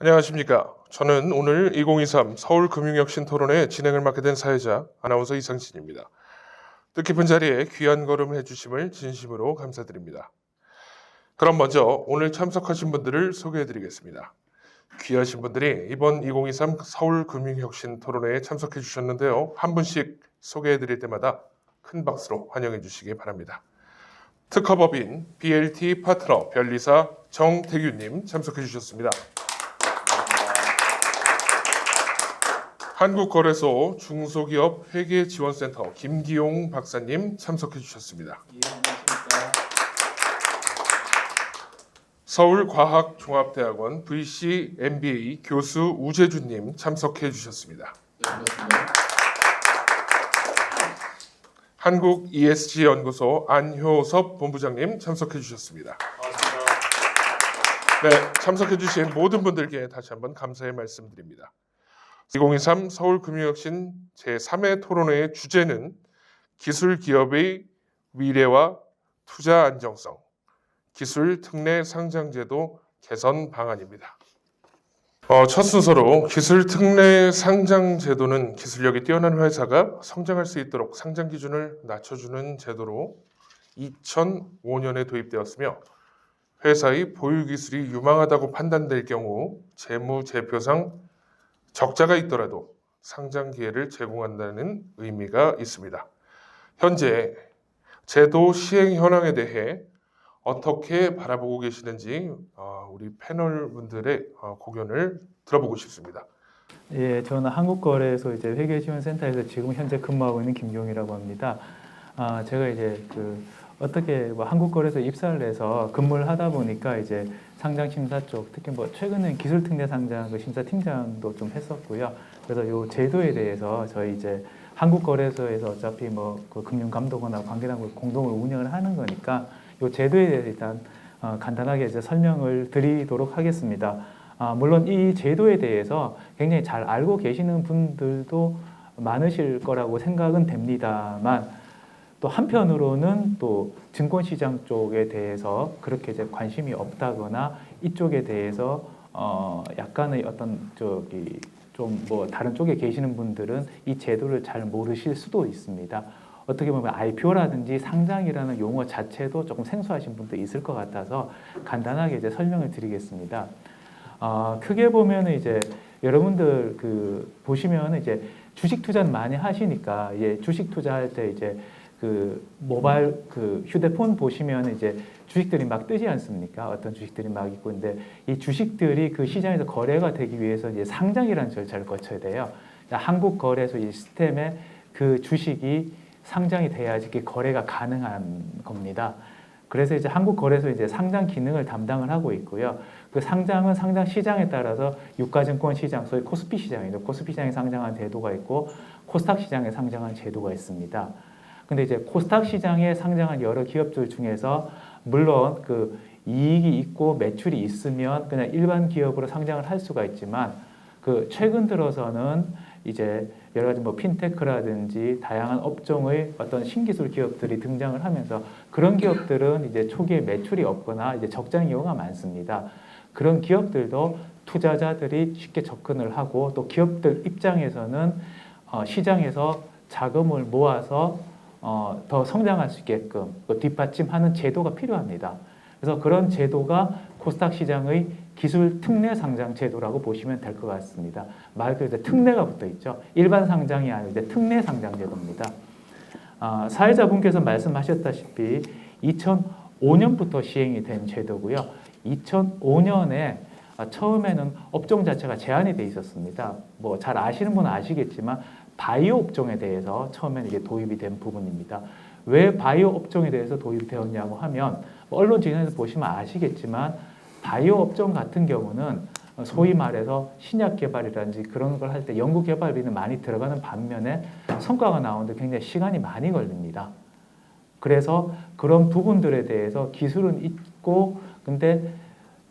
안녕하십니까. 저는 오늘 2023 서울금융혁신 토론회 진행을 맡게 된 사회자 아나운서 이상진입니다. 뜻깊은 자리에 귀한 걸음 해주심을 진심으로 감사드립니다. 그럼 먼저 오늘 참석하신 분들을 소개해드리겠습니다. 귀하신 분들이 이번 2023 서울금융혁신 토론회에 참석해 주셨는데요. 한 분씩 소개해드릴 때마다 큰 박수로 환영해 주시기 바랍니다. 특허법인 BLT 파트너 변리사 정태규님 참석해 주셨습니다. 한국거래소 중소기업 회계지원센터 김기용 박사님 참석해 주셨습니다. 서울과학종합대학원 VC MBA 교수 우재준님 참석해 주셨습니다. 한국 ESG 연구소 안효섭 본부장님 참석해 주셨습니다. 네, 참석해 주신 모든 분들께 다시 한번 감사의 말씀드립니다. 2023 서울금융혁신 제3회 토론회의 주제는 기술기업의 미래와 투자 안정성, 기술 특례 상장제도 개선 방안입니다. 첫 순서로 기술 특례 상장제도는 기술력이 뛰어난 회사가 성장할 수 있도록 상장 기준을 낮춰주는 제도로 2005년에 도입되었으며 회사의 보유 기술이 유망하다고 판단될 경우 재무제표상 적자가 있더라도 상장 기회를 제공한다는 의미가 있습니다. 현재 제도 시행 현황에 대해 어떻게 바라보고 계시는지 우리 패널 분들의 고견을 들어보고 싶습니다. 예, 저는 한국거래소 회계지원센터에서 지금 현재 근무하고 있는 김기용이라고 합니다. 제가 어떻게 한국거래소 입사를 해서 근무를 하다 보니까 상장 심사 쪽, 특히 최근에 기술특례 상장 심사팀장도 좀 했었고요. 그래서 이 제도에 대해서 저희 한국거래소에서 어차피 그 금융감독원하고 관계당국 공동으로 운영을 하는 거니까 이 제도에 대해서 일단 간단하게 설명을 드리도록 하겠습니다. 물론 이 제도에 대해서 굉장히 잘 알고 계시는 분들도 많으실 거라고 생각은 됩니다만 또 한편으로는 또 증권시장 쪽에 대해서 그렇게 관심이 없다거나 이쪽에 대해서 약간의 어떤 다른 쪽에 계시는 분들은 이 제도를 잘 모르실 수도 있습니다. 어떻게 보면 IPO라든지 상장이라는 용어 자체도 조금 생소하신 분도 있을 것 같아서 간단하게 설명을 드리겠습니다. 크게 보면 여러분들 보시면 주식 투자는 많이 하시니까 주식 투자할 때 모바일 휴대폰 보시면 주식들이 막 뜨지 않습니까? 어떤 주식들이 막 있고, 근데 이 주식들이 그 시장에서 거래가 되기 위해서 상장이라는 절차를 거쳐야 돼요. 한국거래소 이 시스템에 그 주식이 상장이 돼야지 거래가 가능한 겁니다. 그래서 한국거래소 상장 기능을 담당을 하고 있고요. 그 상장은 상장 시장에 따라서 유가증권 시장, 소위 코스피 시장이죠. 코스피 시장에 상장한 제도가 있고 코스닥 시장에 상장한 제도가 있습니다. 근데 코스닥 시장에 상장한 여러 기업들 중에서 물론 그 이익이 있고 매출이 있으면 그냥 일반 기업으로 상장을 할 수가 있지만 최근 들어서는 여러 가지 핀테크라든지 다양한 업종의 어떤 신기술 기업들이 등장을 하면서 그런 기업들은 초기에 매출이 없거나 적자인 경우가 많습니다. 그런 기업들도 투자자들이 쉽게 접근을 하고 또 기업들 입장에서는 시장에서 자금을 모아서 더 성장할 수 있게끔 뒷받침하는 제도가 필요합니다. 그래서 그런 제도가 코스닥 시장의 기술 특례 상장 제도라고 보시면 될 것 같습니다. 말 그대로 특례가 붙어 있죠. 일반 상장이 아니고 특례 상장 제도입니다. 사회자분께서 말씀하셨다시피 2005년부터 시행이 된 제도고요. 2005년에 처음에는 업종 자체가 제한이 돼 있었습니다. 잘 아시는 분은 아시겠지만 바이오 업종에 대해서 처음에는 도입이 된 부분입니다. 왜 바이오 업종에 대해서 도입이 되었냐고 하면 언론 진행에서 보시면 아시겠지만 바이오 업종 같은 경우는 소위 말해서 신약 개발이라든지 그런 걸 할 때 연구 개발비는 많이 들어가는 반면에 성과가 나오는데 굉장히 시간이 많이 걸립니다. 그래서 그런 부분들에 대해서 기술은 있고 근데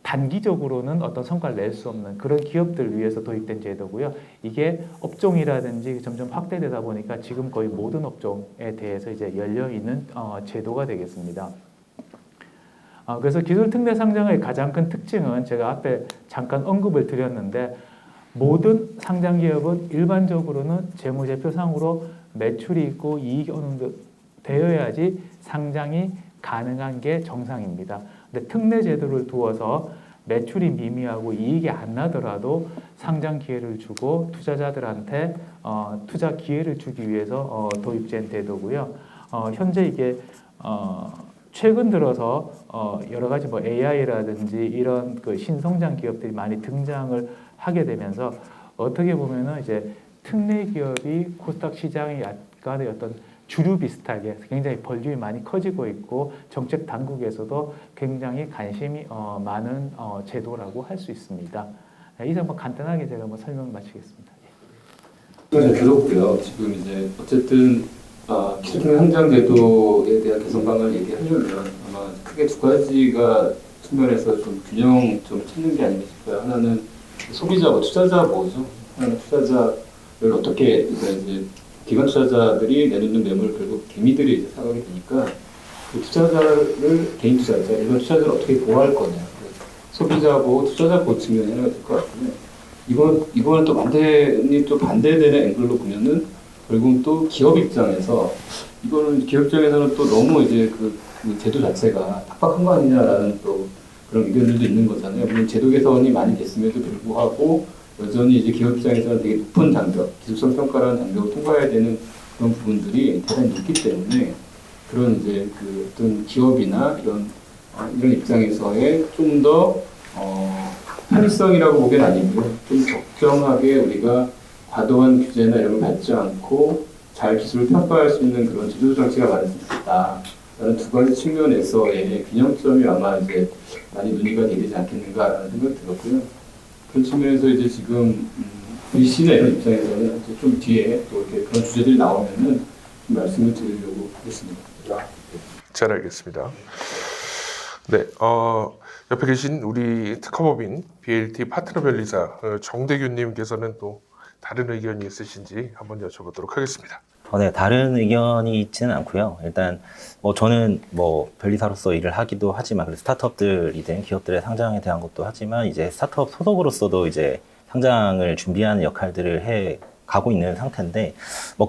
단기적으로는 어떤 성과를 낼 수 없는 그런 기업들을 위해서 도입된 제도고요. 이게 업종이라든지 점점 확대되다 보니까 지금 거의 모든 업종에 대해서 열려 있는 제도가 되겠습니다. 그래서 기술 특례 상장의 가장 큰 특징은 제가 앞에 잠깐 언급을 드렸는데 모든 상장 기업은 일반적으로는 재무제표상으로 매출이 있고 이익이 어느 정도 되어야지 상장이 가능한 게 정상입니다. 근데 특례 제도를 두어서 매출이 미미하고 이익이 안 나더라도 상장 기회를 주고 투자자들한테 투자 기회를 주기 위해서 도입된 제도고요. 현재 이게 최근 들어서 여러 가지 뭐 AI라든지 이런 그 신성장 기업들이 많이 등장을 하게 되면서 어떻게 보면은 이제 특례 기업이 코스닥 시장의 약간의 어떤 주류 비슷하게 굉장히 볼륨이 많이 커지고 있고 정책 당국에서도 굉장히 관심이 많은 제도라고 할 수 있습니다. 이상 뭐 간단하게 제가 뭐 설명 마치겠습니다. 잘 들었고요. 지금 이제 어쨌든 기술 상장 제도에 대한 개선 방안을 얘기하려면 아마 크게 두 가지가 측면에서 좀 균형점을 찾는 게 아닌가 싶어요. 하나는 소비자와 투자자 보호죠. 하나는 투자자를 어떻게 이제 기관 투자자들이 내놓는 매물을 결국 개미들이 이제 사가게 되니까 그 투자자를 개인 투자자, 일반 투자자를 어떻게 보호할 거냐. 소비자 보호, 투자자 보호 측면이 하나가 될 것 같고요. 이거는 또 완전히 또 반대되는 앵글로 보면은 결국은 또 기업 입장에서 이거는 기업 입장에서는 또 너무 이제 그 제도 자체가 팍팍한 거 아니냐라는 또 그런 의견들도 있는 거잖아요. 물론 제도 개선이 많이 됐음에도 불구하고 여전히 이제 기업 입장에서는 되게 높은 장벽, 기술성 평가라는 장벽을 통과해야 되는 그런 부분들이 대단히 높기 때문에 그런 이제 그 어떤 기업이나 이런 입장에서의 좀 더 합리성이라고 보기엔 아니고요. 좀 적정하게 우리가 과도한 규제나 이런 걸 받지 않고 잘 기술을 평가할 수 있는 그런 제도 정치가 많을 수 있겠다라는 두 가지 측면에서의 균형점이 아마 이제 많이 논의가 되지 않겠는가라는 생각이 들었고요. 그런 측면에서 이제 지금 VC나 이런 입장에서는 이제 좀 뒤에 또 이렇게 그런 주제들이 나오면은 좀 말씀을 드리려고 하겠습니다. 잘 알겠습니다. 네, 옆에 계신 우리 특허법인 BLT 파트너 변리사 정대균님께서는 또 다른 의견이 있으신지 한번 여쭤보도록 하겠습니다. 네, 다른 의견이 있지는 않고요. 일단 저는 변리사로서 일을 하기도 하지만 그래서 스타트업들이든 기업들의 상장에 대한 것도 하지만 이제 스타트업 소속으로서도 이제 상장을 준비하는 역할들을 해 가고 있는 상태인데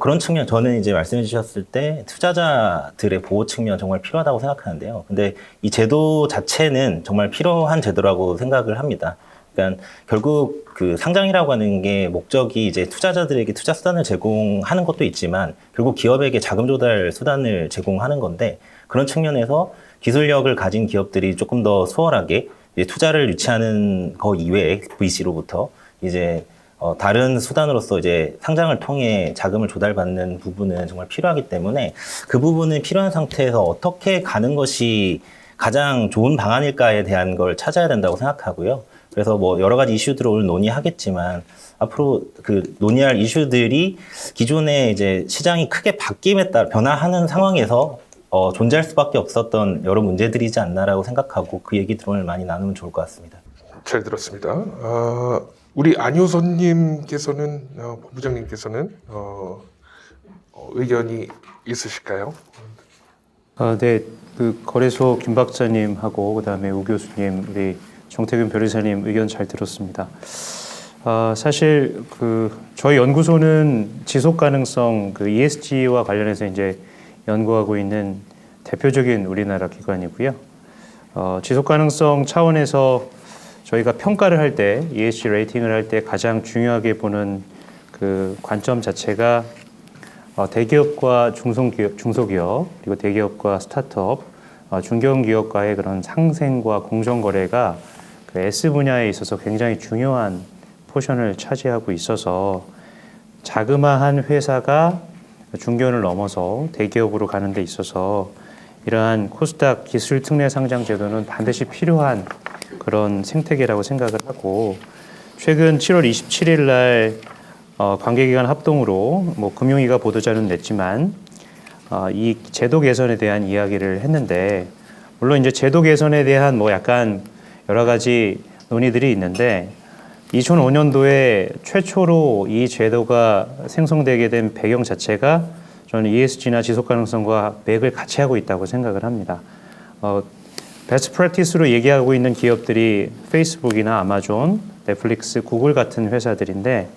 그런 측면 저는 이제 말씀해 주셨을 때 투자자들의 보호 측면 정말 필요하다고 생각하는데요. 근데 이 제도 자체는 정말 필요한 제도라고 생각을 합니다. 그러니까 결국 그 상장이라고 하는 게 목적이 이제 투자자들에게 투자 수단을 제공하는 것도 있지만 결국 기업에게 자금 조달 수단을 제공하는 건데 그런 측면에서 기술력을 가진 기업들이 조금 더 수월하게 이제 투자를 유치하는 거 이외에 VC로부터 이제 다른 수단으로서 이제 상장을 통해 자금을 조달받는 부분은 정말 필요하기 때문에 그 부분은 필요한 상태에서 어떻게 가는 것이 가장 좋은 방안일까에 대한 걸 찾아야 된다고 생각하고요. 그래서 여러 가지 이슈들을 오늘 논의하겠지만 앞으로 그 논의할 이슈들이 기존에 이제 시장이 크게 바뀜에 따라 변화하는 상황에서 존재할 수밖에 없었던 여러 문제들이지 않나라고 생각하고 그 얘기들 오늘 많이 나누면 좋을 것 같습니다. 잘 들었습니다. 우리 안효선님께서는 본부장님께서는 의견이 있으실까요? 네, 그 거래소 김 박사님하고 그다음에 우 교수님, 우리 정태균 변호사님 의견 잘 들었습니다. 사실 그 저희 연구소는 지속 가능성 그 ESG와 관련해서 이제 연구하고 있는 대표적인 우리나라 기관이고요. 지속 가능성 차원에서 저희가 평가를 할 때 ESG 레이팅을 할 때 가장 중요하게 보는 그 관점 자체가 대기업과 중소기업 그리고 대기업과 스타트업, 중견기업과의 그런 상생과 공정 거래가 그 S 분야에 있어서 굉장히 중요한 포션을 차지하고 있어서 자그마한 회사가 중견을 넘어서 대기업으로 가는 데 있어서 이러한 코스닥 기술 특례 상장 제도는 반드시 필요한 그런 생태계라고 생각을 하고 최근 7월 27일 날 관계기관 합동으로 금융위가 보도자료는 냈지만 이 제도 개선에 대한 이야기를 했는데 물론 이제 제도 개선에 대한 약간 여러 가지 논의들이 있는데 2005년도에 최초로 이 제도가 생성되게 된 배경 자체가 저는 ESG나 지속 가능성과 맥을 같이 하고 있다고 생각을 합니다. 베스트 프랙티스로 얘기하고 있는 기업들이 페이스북이나 아마존, 넷플릭스, 구글 같은 회사들인데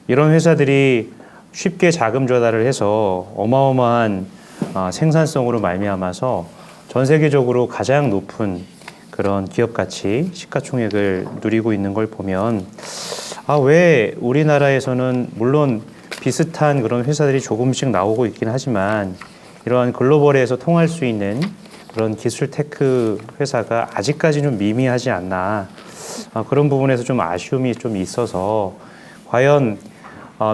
이런 회사들이 쉽게 자금 조달을 해서 어마어마한 생산성으로 말미암아서 전 세계적으로 가장 높은 그런 기업 가치, 시가총액을 누리고 있는 걸 보면 왜 우리나라에서는 물론 비슷한 그런 회사들이 조금씩 나오고 있긴 하지만 이러한 글로벌에서 통할 수 있는 그런 기술 테크 회사가 아직까지 좀 미미하지 않나 그런 부분에서 좀 아쉬움이 좀 있어서 과연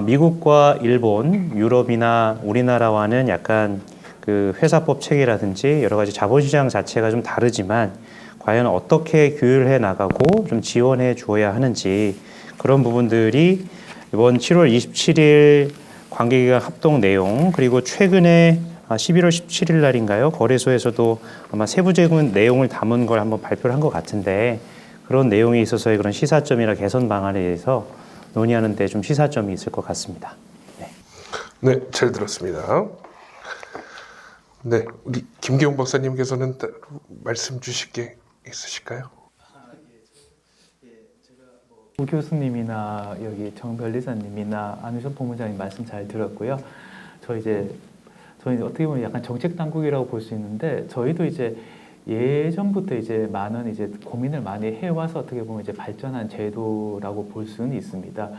미국과 일본, 유럽이나 우리나라와는 약간 그 회사법 체계라든지 여러 가지 자본시장 자체가 좀 다르지만 과연 어떻게 규율해 나가고 좀 지원해 주어야 하는지 그런 부분들이 이번 7월 27일 관계기관 합동 내용 그리고 최근에 11월 17일 날인가요? 거래소에서도 아마 세부적인 내용을 담은 걸 한번 발표를 한 것 같은데 그런 내용에 있어서의 그런 시사점이나 개선 방안에 대해서 논의하는 데 좀 시사점이 있을 것 같습니다. 네, 잘 들었습니다. 네, 우리 김기용 박사님께서는 따로 말씀 주실 게 있으실까요? 우 교수님이나 여기 정 변리사님이나 안유선 본부장님 말씀 잘 들었고요. 저희 어떻게 보면 약간 정책 당국이라고 볼 수 있는데 저희도 이제 예전부터 이제 많은 이제 고민을 많이 해와서 어떻게 보면 이제 발전한 제도라고 볼 수는 있습니다.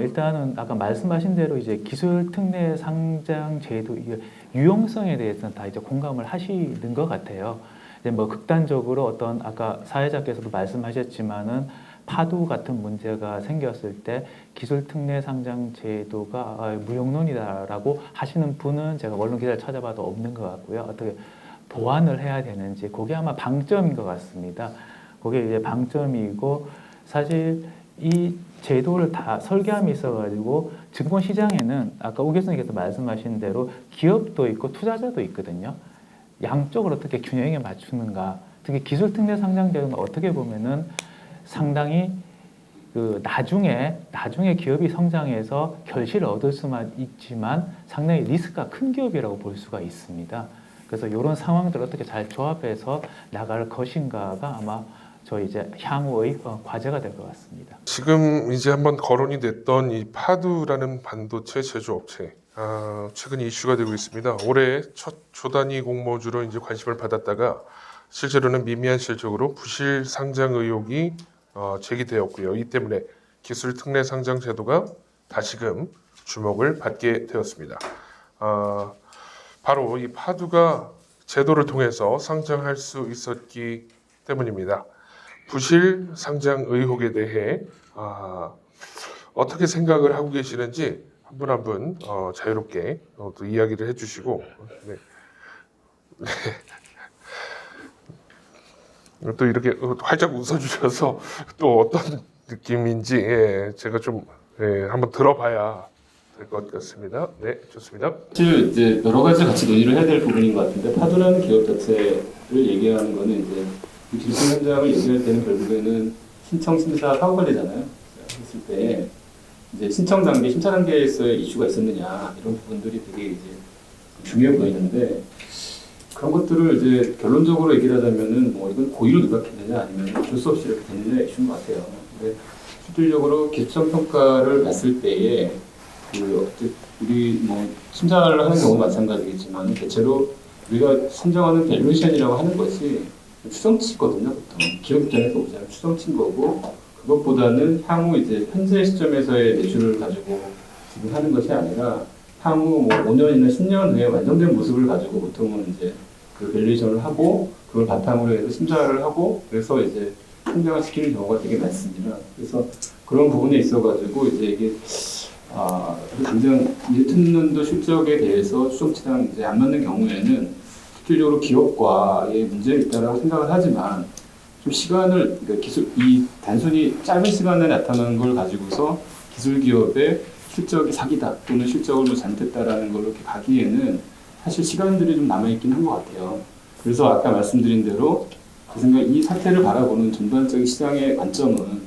일단은 아까 말씀하신 대로 이제 기술 특례 상장 제도 이게 유용성에 대해서는 다 이제 공감을 하시는 것 같아요. 이제 뭐 극단적으로 어떤 아까 사회자께서도 말씀하셨지만은 파도 같은 문제가 생겼을 때 기술 특례 상장 제도가 무용론이다라고 하시는 분은 제가 언론 기사를 찾아봐도 없는 것 같고요. 어떻게 보완을 해야 되는지 그게 아마 방점인 것 같습니다. 그게 이제 방점이고 사실 이 제도를 다 설계함이 있어가지고 증권 시장에는 아까 우 교수님께서 말씀하신 대로 기업도 있고 투자자도 있거든요. 양쪽을 어떻게 균형에 맞추는가. 특히 기술 특례 상장 제도는 어떻게 보면은 상당히 그 나중에 기업이 성장해서 결실을 얻을 수만 있지만 상당히 리스크가 큰 기업이라고 볼 수가 있습니다. 그래서 이런 상황들을 어떻게 잘 조합해서 나갈 것인가가 아마 저희 이제 향후의 과제가 될 것 같습니다. 지금 이제 한번 거론이 됐던 이 파두라는 반도체 제조업체 최근 이슈가 되고 있습니다. 올해 첫 초단위 공모주로 이제 관심을 받았다가 실제로는 미미한 실적으로 부실 상장 의혹이 제기되었고요. 이 때문에 기술 특례 상장 제도가 다시금 주목을 받게 되었습니다. 바로 이 파두가 제도를 통해서 상장할 수 있었기 때문입니다. 부실 상장 의혹에 대해 어떻게 생각을 하고 계시는지 한 분 한 분 자유롭게 또 이야기를 해주시고 또 이렇게 활짝 웃어주셔서 또 어떤 느낌인지 제가 좀 한번 들어봐야 될 것 같습니다. 네, 좋습니다. 사실 이제 여러 가지 같이 논의를 해야 될 부분인 것 같은데 파도라는 기업 자체를 얘기하는 거는 이제 기술 현장을 얘기할 때는 결국에는 신청, 심사, 사후 관리잖아요. 했을 때 이제 신청 단계, 심사 단계에서의 이슈가 있었느냐 이런 부분들이 되게 이제 중요해 보이는데 그런 것들을 이제 결론적으로 얘기를 하자면은 뭐 이건 고의로 누락했느냐 아니면 어쩔 수 없이 이렇게 됐느냐 이슈인 것 같아요. 근데 실질적으로 기술성 평가를 봤을 때에 우리 뭐 심사를 하는 경우 마찬가지겠지만 대체로 우리가 선정하는 밸류에이션이라고 하는 것이 추정치거든요. 보통 기업 입장에서 보자면 추정치인 거고 그것보다는 향후 이제 현재 시점에서의 매출을 가지고 지금 하는 것이 아니라 향후 뭐 5년이나 10년 후에 완성된 모습을 가지고 보통은 이제 그 밸류에이션을 하고 그걸 바탕으로 해서 심사를 하고 그래서 이제 성장을 시키는 경우가 되게 많습니다. 그래서 그런 부분에 있어가지고 이제 이게 당장 1년도 실적에 대해서 추정치랑 이제 안 맞는 경우에는 실질적으로 기업과의 문제가 있다라고 생각을 하지만 좀 시간을 그러니까 이 단순히 짧은 시간에 나타나는 걸 가지고서 기술 기업의 실적이 사기다 또는 실적을 뭐 잘못했다라는 걸로 이렇게 가기에는 사실 시간들이 좀 남아있긴 한 것 같아요. 그래서 아까 말씀드린 대로 제 생각에 이 사태를 바라보는 전반적인 시장의 관점은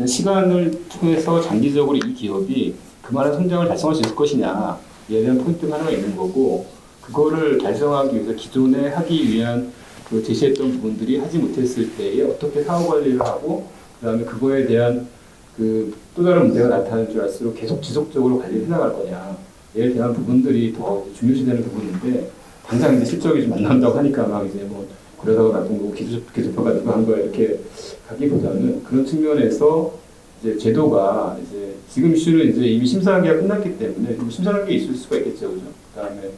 시간을 통해서 장기적으로 이 기업이 그만한 성장을 달성할 수 있을 것이냐에 대한 포인트가 하나가 있는 거고 그거를 달성하기 위해서 기존에 하기 위한 그 제시했던 부분들이 하지 못했을 때에 어떻게 사후 관리를 하고 그다음에 그거에 대한 그 또 다른 문제가 나타나는 줄 알수록 계속 지속적으로 관리를 해나갈 거냐 에 대한 부분들이 더 중요시되는 부분인데 당장 이제 실적이 좀 안 나온다고 하니까 막 이제 뭐 그러다가 나쁜 거 기술평가 누가 한 거야 이렇게 가기보다는 그런 측면에서 이제 제도가 이제 지금 이슈는 이제 이미 심사 단계가 끝났기 때문에 심사 단계 있을 수가 있겠죠, 그죠? 그다음에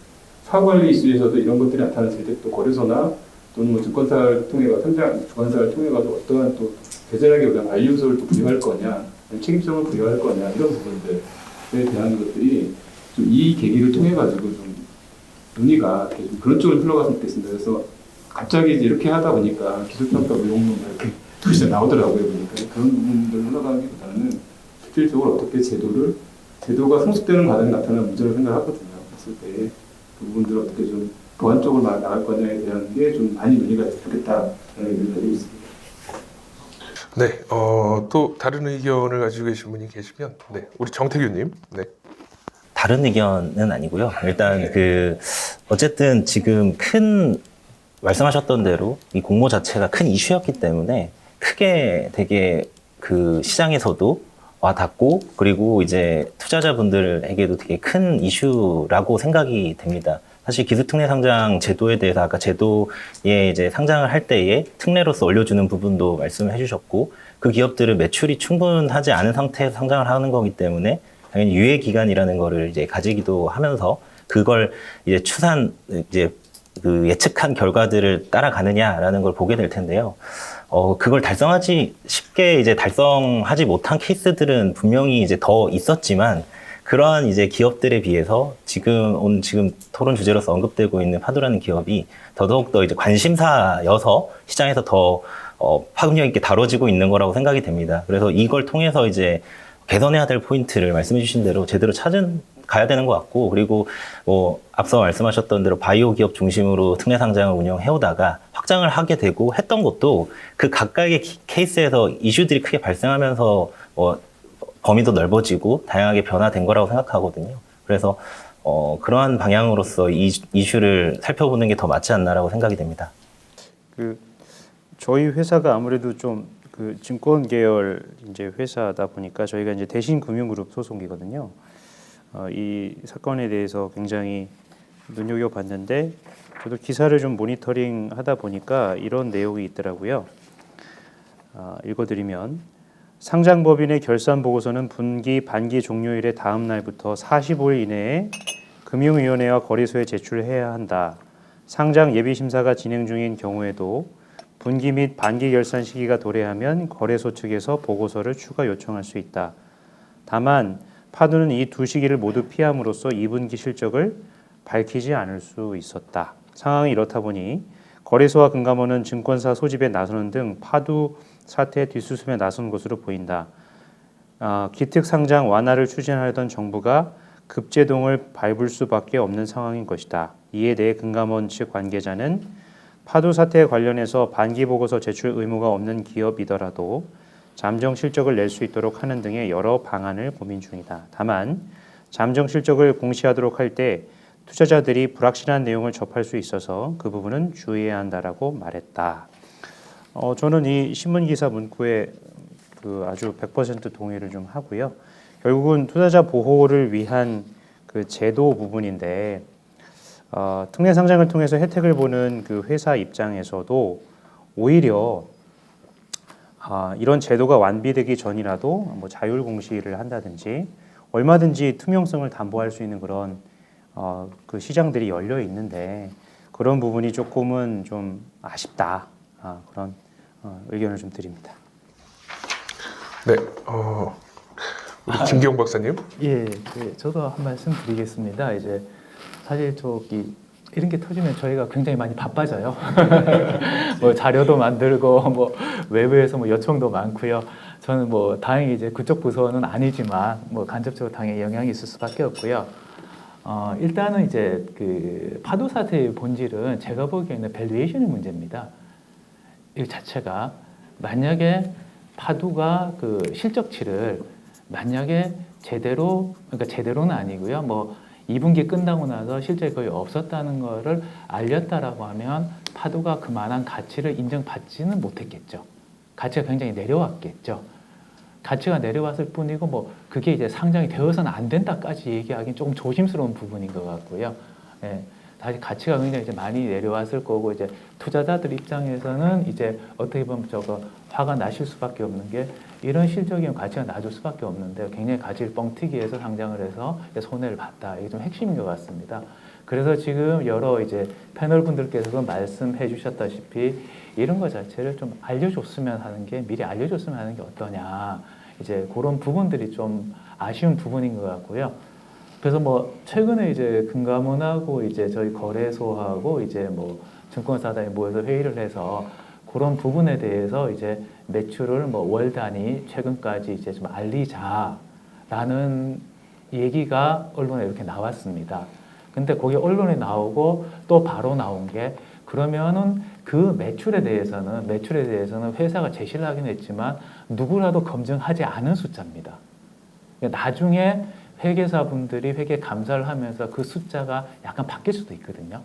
사후 관리 이슈에서도 이런 것들이 나타났을 때 또 거래소나 또는 뭐 증권사를 통해 가 상장 주관사를 통해 가서 어떠한 또 계절하기보다 관리 요소를 또 부여할 거냐, 책임성을 부여할 거냐 이런 부분들에 대한 것들이 좀 이 계기를 통해 가지고 좀 논의가 좀 그런 쪽으로 흘러갔으면 좋겠습니다. 그래서 갑자기 이제 이렇게 하다 보니까 기술평가 무용론 이렇게 둘이 나오더라고요. 보니까 그런 부분들 흘러가기보다는 실질적으로 어떻게 제도가 성숙되는 과정에 나타나는 문제를 생각하거든요. 그랬을 때 그 부분들을 어떻게 좀 보완적으로 나갈 거냐에 대한 게 좀 많이 논의가 됐으면 좋겠다라는 의견을 드리고 있습니다. 네, 또 다른 의견을 가지고 계신 분이 계시면, 네, 우리 정태규님, 네. 다른 의견은 아니고요. 일단 어쨌든 지금 말씀하셨던 대로 이 공모 자체가 큰 이슈였기 때문에 크게 되게 그 시장에서도 와닿고 그리고 이제 투자자분들에게도 되게 큰 이슈라고 생각이 됩니다. 사실 기술특례 상장 제도에 대해서 아까 제도에 이제 상장을 할 때에 특례로서 올려주는 부분도 말씀을 해주셨고 그 기업들은 매출이 충분하지 않은 상태에서 상장을 하는 거기 때문에 당연히 유예 기간이라는 거를 이제 가지기도 하면서 그걸 이제 이제 그 예측한 결과들을 따라가느냐라는 걸 보게 될 텐데요. 그걸 쉽게 이제 달성하지 못한 케이스들은 분명히 이제 더 있었지만 그러한 이제 기업들에 비해서 지금 토론 주제로서 언급되고 있는 파도라는 기업이 더더욱더 이제 관심사여서 시장에서 더 파급력 있게 다뤄지고 있는 거라고 생각이 됩니다. 그래서 이걸 통해서 이제 개선해야 될 포인트를 말씀해 주신 대로 제대로 가야 되는 것 같고, 그리고 뭐 앞서 말씀하셨던 대로 바이오 기업 중심으로 특례 상장을 운영해오다가 확장을 하게 되고 했던 것도 그 각각의 케이스에서 이슈들이 크게 발생하면서 범위도 넓어지고 다양하게 변화된 거라고 생각하거든요. 그래서 그러한 방향으로서 이슈를 살펴보는 게 더 맞지 않나라고 생각이 됩니다. 저희 회사가 아무래도 좀 증권 계열 이제 회사다 보니까 저희가 이제 대신금융그룹 소속이거든요. 이 사건에 대해서 굉장히 눈여겨봤는데 저도 기사를 좀 모니터링하다 보니까 이런 내용이 있더라고요. 읽어드리면 상장법인의 결산보고서는 분기, 반기 종료일의 다음 날부터 45일 이내에 금융위원회와 거래소에 제출해야 한다. 상장 예비심사가 진행 중인 경우에도 분기 및 반기 결산 시기가 도래하면 거래소 측에서 보고서를 추가 요청할 수 있다. 다만 파두는 이 두 시기를 모두 피함으로써 2분기 실적을 밝히지 않을 수 있었다. 상황이 이렇다 보니 거래소와 금감원은 증권사 소집에 나서는 등 파두 사태 뒷수습에 나선 것으로 보인다. 기특 상장 완화를 추진하려던 정부가 급제동을 밟을 수밖에 없는 상황인 것이다. 이에 대해 금감원 측 관계자는 파두 사태에 관련해서 반기 보고서 제출 의무가 없는 기업이더라도 잠정 실적을 낼 수 있도록 하는 등의 여러 방안을 고민 중이다. 다만 잠정 실적을 공시하도록 할 때 투자자들이 불확실한 내용을 접할 수 있어서 그 부분은 주의해야 한다라고 말했다. 저는 이 신문 기사 문구에 아주 100% 동의를 좀 하고요. 결국은 투자자 보호를 위한 그 제도 부분인데 특례 상장을 통해서 혜택을 보는 그 회사 입장에서도 오히려 이런 제도가 완비되기 전이라도 뭐 자율 공시를 한다든지 얼마든지 투명성을 담보할 수 있는 그런 그 시장들이 열려 있는데 그런 부분이 조금은 좀 아쉽다. 그런 의견을 좀 드립니다. 네, 우리 김기용 박사님. 예, 저도 한 말씀 드리겠습니다. 이제 사실 이런 게 터지면 저희가 굉장히 많이 바빠져요. 뭐 자료도 만들고 뭐 외부에서 뭐 요청도 많고요. 저는 뭐 다행히 이제 그쪽 부서는 아니지만 뭐 간접적으로 당연히 영향이 있을 수밖에 없고요. 일단은 이제 그 파도 사태의 본질은 제가 보기에는 밸류에이션의 문제입니다. 이 자체가 만약에 파도가 그 실적치를 만약에 제대로는 아니고요. 뭐 2분기 끝나고 나서 실제 거의 없었다는 거를 알렸다라고 하면 파도가 그만한 가치를 인정받지는 못했겠죠. 가치가 굉장히 내려왔겠죠. 가치가 내려왔을 뿐이고 뭐 그게 이제 상장이 되어서는 안 된다까지 얘기하기는 조금 조심스러운 부분인 것 같고요. 예, 다시 가치가 굉장히 이제 많이 내려왔을 거고 이제 투자자들 입장에서는 이제 어떻게 보면 저거 화가 나실 수밖에 없는 게 이런 실적이면 가치가 낮을 수밖에 없는데 굉장히 가치를 뻥튀기해서 상장을 해서 손해를 봤다. 이게 좀 핵심인 것 같습니다. 그래서 지금 여러 이제 패널 분들께서도 말씀해 주셨다시피 이런 것 자체를 좀 알려줬으면 하는 게 미리 알려줬으면 하는 게 어떠냐. 이제 그런 부분들이 좀 아쉬운 부분인 것 같고요. 그래서 뭐 최근에 이제 금감원하고 이제 저희 거래소하고 이제 뭐 증권사단이 모여서 회의를 해서 그런 부분에 대해서 이제 매출을 뭐 월 단위 최근까지 이제 좀 알리자라는 얘기가 언론에 이렇게 나왔습니다. 근데 거기 언론에 나오고 또 바로 나온 게 그러면은 그 매출에 대해서는 회사가 제시를 하긴 했지만 누구라도 검증하지 않은 숫자입니다. 나중에 회계사 분들이 회계 감사를 하면서 그 숫자가 약간 바뀔 수도 있거든요.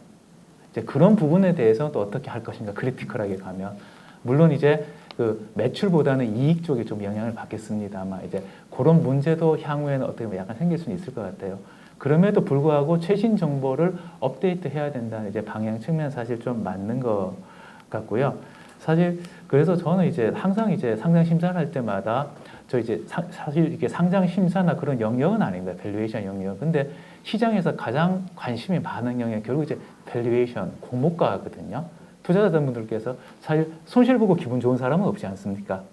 이제 그런 부분에 대해서 또 어떻게 할 것인가 크리티컬하게 가면 물론 이제 그 매출보다는 이익 쪽에 좀 영향을 받겠습니다만 이제 그런 문제도 향후에는 어떻게 보면 약간 생길 수는 있을 것 같아요. 그럼에도 불구하고 최신 정보를 업데이트해야 된다는 이제 방향 측면 사실 좀 맞는 것 같고요. 사실 그래서 저는 이제 항상 이제 상장 심사를 할 때마다 저 이제 사실 이게 상장 심사나 그런 영역은 아닙니다. 밸류에이션 영역. 근데 시장에서 가장 관심이 많은 영역 결국 이제 밸류에이션 공모가거든요. 투자자분들께서 사실 손실 보고 기분 좋은 사람은 없지 않습니까?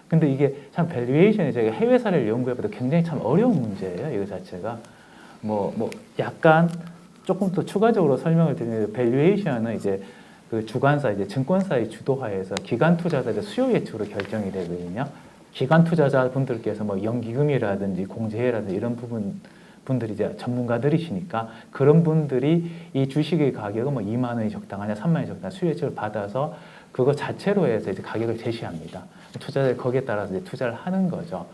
근데 이게 참 밸류에이션이 제가 해외 사례를 연구해봐도 굉장히 참 어려운 문제예요. 이거 자체가 뭐 약간 조금 더 추가적으로 설명을 드리면 밸류에이션은 이제 그 주관사 이제 증권사의 주도하에서 기관 투자자의 수요 예측으로 결정이 되거든요. 기관 투자자분들께서 뭐 연기금이라든지 공제라든지 이런 분들이 이제 전문가들이시니까 그런 분들이 이 주식의 가격은 뭐 2만 원이 적당하냐, 3만 원이 적당하냐 수요 예측을 받아서 그거 자체로 해서 이제 가격을 제시합니다. 투자자들 거기에 따라서 이제 투자를 하는 거죠.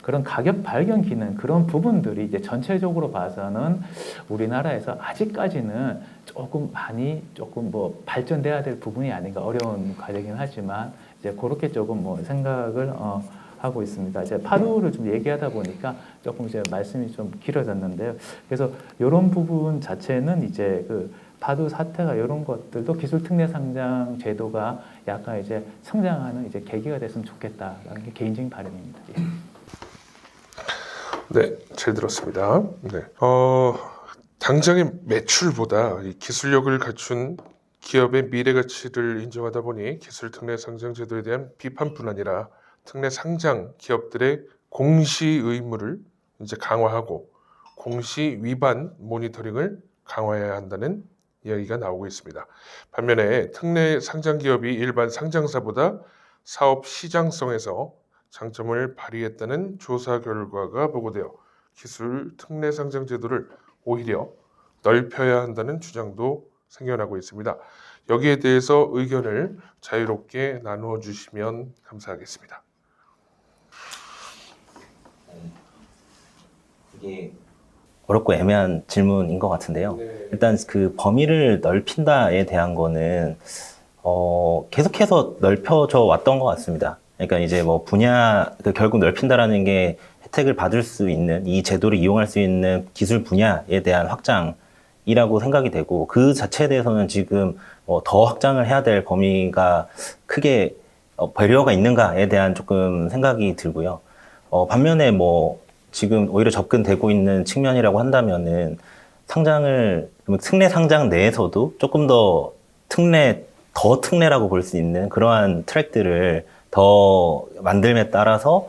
그런 가격 발견 기능 그런 부분들이 이제 전체적으로 봐서는 우리나라에서 아직까지는 조금 뭐 발전돼야 될 부분이 아닌가 어려운 과제긴 하지만 이제 그렇게 조금 뭐 생각을 하고 있습니다. 이제 파도를 좀 얘기하다 보니까 조금 이제 말씀이 좀 길어졌는데요. 그래서 이런 부분 자체는 이제 그 파도 사태가 이런 것들도 기술 특례 상장 제도가 약간 이제 성장하는 이제 계기가 됐으면 좋겠다라는 게 개인적인 바람입니다. 예. 네, 잘 들었습니다. 네. 당장의 매출보다 이 기술력을 갖춘 기업의 미래 가치를 인정하다 보니 기술 특례 상장 제도에 대한 비판뿐 아니라 특례 상장 기업들의 공시 의무를 이제 강화하고 공시 위반 모니터링을 강화해야 한다는 이야기가 나오고 있습니다. 반면에 특례 상장 기업이 일반 상장사보다 사업 시장성에서 장점을 발휘했다는 조사 결과가 보고되어 기술 특례 상장 제도를 오히려 넓혀야 한다는 주장도 생겨나고 있습니다. 여기에 대해서 의견을 자유롭게 나누어 주시면 감사하겠습니다. 이게 어렵고 애매한 질문인 것 같은데요. 일단 그 범위를 넓힌다에 대한 거는 계속해서 넓혀져 왔던 것 같습니다. 그러니까 이제 뭐 분야 결국 넓힌다라는 게 혜택을 받을 수 있는 이 제도를 이용할 수 있는 기술 분야에 대한 확장이라고 생각이 되고 그 자체에 대해서는 지금 더 확장을 해야 될 범위가 크게 배려가 있는가에 대한 조금 생각이 들고요. 반면에 뭐 지금 오히려 접근되고 있는 측면이라고 한다면은 상장을 특례 상장 내에서도 조금 더 특례라고 볼 수 있는 그러한 트랙들을 더 만듦에 따라서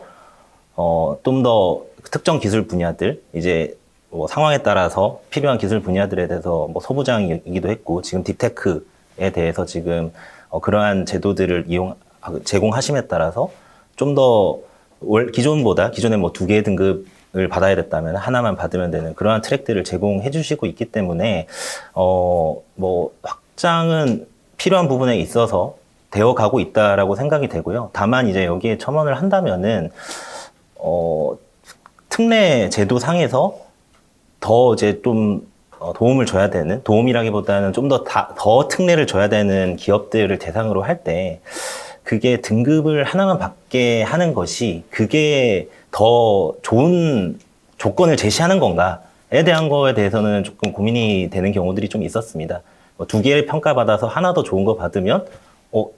좀 더 특정 기술 분야들 이제 뭐 상황에 따라서 필요한 기술 분야들에 대해서 뭐 소부장이기도 했고 지금 딥테크에 대해서 지금 그러한 제도들을 제공하심에 따라서 좀 더 기존에 뭐 2개의 등급을 받아야 됐다면 하나만 받으면 되는 그러한 트랙들을 제공해 주시고 있기 때문에 뭐 확장은 필요한 부분에 있어서 되어 가고 있다라고 생각이 되고요. 다만 이제 여기에 첨언을 한다면은 특례 제도 상에서 더 이제 좀 도움을 줘야 되는, 도움이라기보다는 좀 더 특례를 줘야 되는 기업들을 대상으로 할 때 그게 등급을 하나만 받게 하는 것이 그게 더 좋은 조건을 제시하는 건가에 대한 거에 대해서는 조금 고민이 되는 경우들이 좀 있었습니다. 두 개를 평가받아서 하나 더 좋은 거 받으면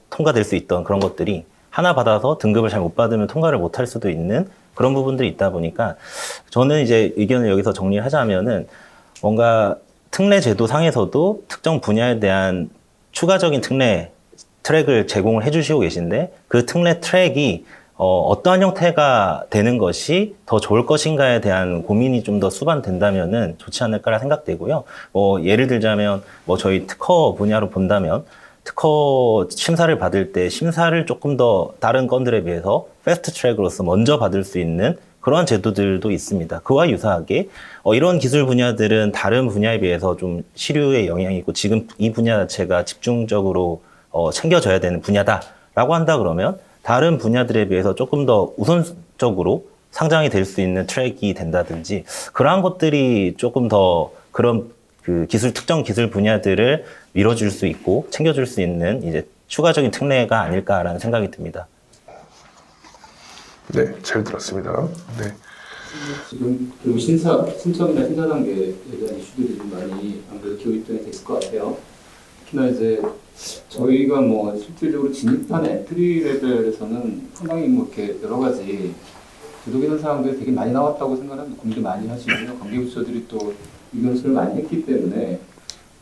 통과될 수 있던 그런 것들이 하나 받아서 등급을 잘 못 받으면 통과를 못 할 수도 있는 그런 부분들이 있다 보니까 저는 이제 의견을 여기서 정리를 하자면은 뭔가 특례 제도 상에서도 특정 분야에 대한 추가적인 특례 트랙을 제공을 해주시고 계신데 그 특례 트랙이 어떠한 형태가 되는 것이 더 좋을 것인가에 대한 고민이 좀 더 수반된다면은 좋지 않을까라 생각되고요. 예를 들자면 저희 특허 분야로 본다면 특허 심사를 받을 때 심사를 조금 더 다른 건들에 비해서 패스트 트랙으로서 먼저 받을 수 있는 그러한 제도들도 있습니다. 그와 유사하게 이런 기술 분야들은 다른 분야에 비해서 좀 시류에 영향이 있고 지금 이 분야 자체가 집중적으로 챙겨져야 되는 분야다라고 한다 그러면 다른 분야들에 비해서 조금 더 우선적으로 상장이 될 수 있는 트랙이 된다든지 그러한 것들이 조금 더 그런 그 특정 기술 분야들을 밀어줄 수 있고 챙겨줄 수 있는 이제 추가적인 특례가 아닐까라는 생각이 듭니다. 네, 잘 들었습니다. 네. 지금 결국 신청이나 심사 단계에 대한 이슈들이 좀 많이 아무래도 기업 입장에 있을 것 같아요. 특히나 이제 저희가 실질적으로 진입한 엔트리 레벨에서는 상당히 이렇게 여러 가지 제도 개선 사항들이 되게 많이 나왔다고 생각합니다. 고민도 많이 하시고요. 관계부처들이 또 의견수를 많이 했기 때문에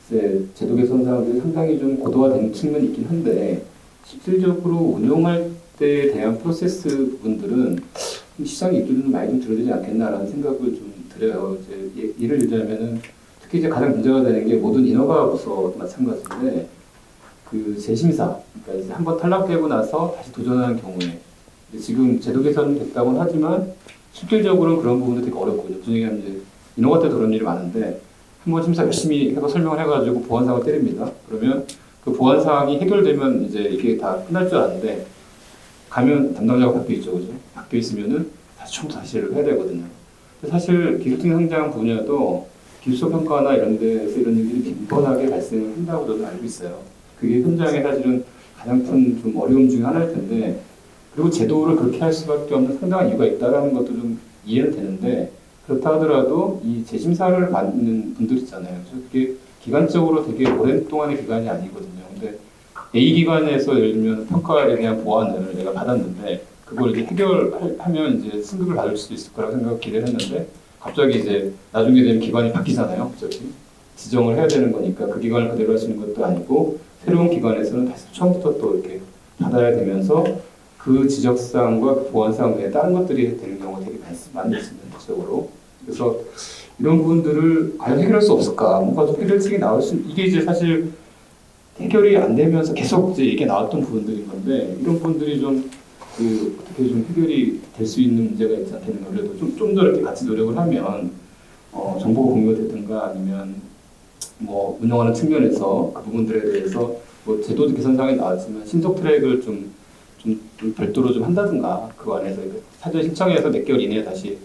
이제 제도 개선 사항들이 상당히 좀 고도화된 측면이 있긴 한데 실질적으로 운용할 때에 대한 프로세스 부분들은 시장의 입지도 좀 많이 좀 줄어들지 않겠나라는 생각을 좀 들어요. 이제 예를 들자면은 특히 이제 가장 문제가 되는 게 모든 인허가 부서도 마찬가지인데 그 재심사, 그러니까 이제 한번 탈락되고 나서 다시 도전하는 경우에 지금 제도 개선은 됐다고는 하지만 실질적으로는 그런 부분도 되게 어렵거든요. 무슨 얘기하면 이제 인허가 때도 그런 일이 많은데 한번 심사 열심히 해서 설명을 해가지고 보완사항을 때립니다. 그러면 그 보완사항이 해결되면 이제 이게 다 끝날 줄 아는데 가면 담당자가 바뀌어 있죠, 그죠? 바뀌어 있으면은 다시 처음부터 다시 일을 해야 되거든요. 사실 기술팀 상장 분야도 기술적 평가나 이런 데서 이런 일들이 빈번하게 발생을 한다고 저는 알고 있어요. 그게 현장에 사실은 가장 큰 좀 어려움 중에 하나일 텐데 그리고 제도를 그렇게 할 수밖에 없는 상당한 이유가 있다는 것도 좀 이해는 되는데 그렇다 하더라도 이 재심사를 받는 분들 있잖아요. 그래서 그게 기간적으로 되게 오랜 동안의 기간이 아니거든요. 근데 A 기관에서 예를 들면 평가에 대한 보완을 내가 받았는데 그걸 이제 해결하면 이제 승급을 받을 수도 있을 거라고 생각 기대를 했는데 갑자기 이제 나중에 되면 기관이 바뀌잖아요. 갑자기 지정을 해야 되는 거니까 그 기관을 그대로 하시는 것도 아니고 새로운 기관에서는 다시 처음부터 또 이렇게 받아야 되면서 그 지적사항과 그 보완사항 외에 다른 것들이 되는 경우가 되게 많이 있습니다. 전체적으로. 그래서 이런 부분들을 과연 해결할 수 없을까? 뭔가 좀 해결책이 나올 수 이게 이제 사실 해결이 안 되면서 계속 이제 얘기 나왔던 부분들인 건데 이런 부분들이 좀 어떻게 좀 해결이 될 수 있는 문제가 있지 않겠는가. 그래도 좀 더 이렇게 같이 노력을 하면 정보가 공유되든가 아니면 운영하는 측면에서 그 부분들에 대해서 제도 개선상에 나왔지만 신속 트랙을 좀 별도로 좀 한다든가 그 안에서 사전 신청해서 몇 개월 이내에 다시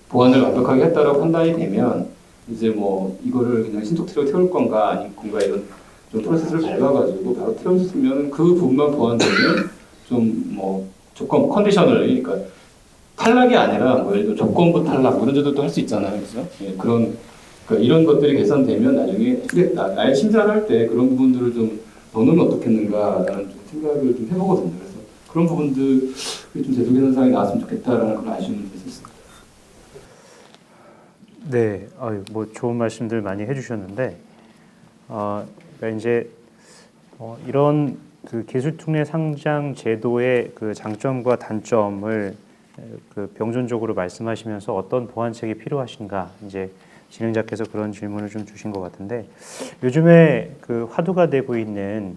보완을 완벽하게 했다라고 판단이 되면 이제 이거를 그냥 신속 트랙을 태울 건가 아닌 건가 이런 좀 프로세스를 밟아가지고 바로 태워주면 그 부분만 보완되면 좀 조건 컨디셔널 그러니까 탈락이 아니라 예를 들어 조건부 탈락 이런 제도도 할 수 있잖아요, 그렇죠? 예, 그러니까 이런 것들이 개선되면 나중에 아예 심사를 할 때 그런 부분들을 좀 넣으면 어떻겠는가라는 좀 생각을 좀 해보거든요. 그래서 그런 부분들이 좀 제도 개선상에 나왔으면 좋겠다라는 그런 아쉬움이 있었습니다. 네, 좋은 말씀들 많이 해주셨는데, 그러니까 이제 이런 그 기술특례 상장 제도의 그 장점과 단점을 그 병존적으로 말씀하시면서 어떤 보완책이 필요하신가 이제 진행자께서 그런 질문을 좀 주신 것 같은데 요즘에 그 화두가 되고 있는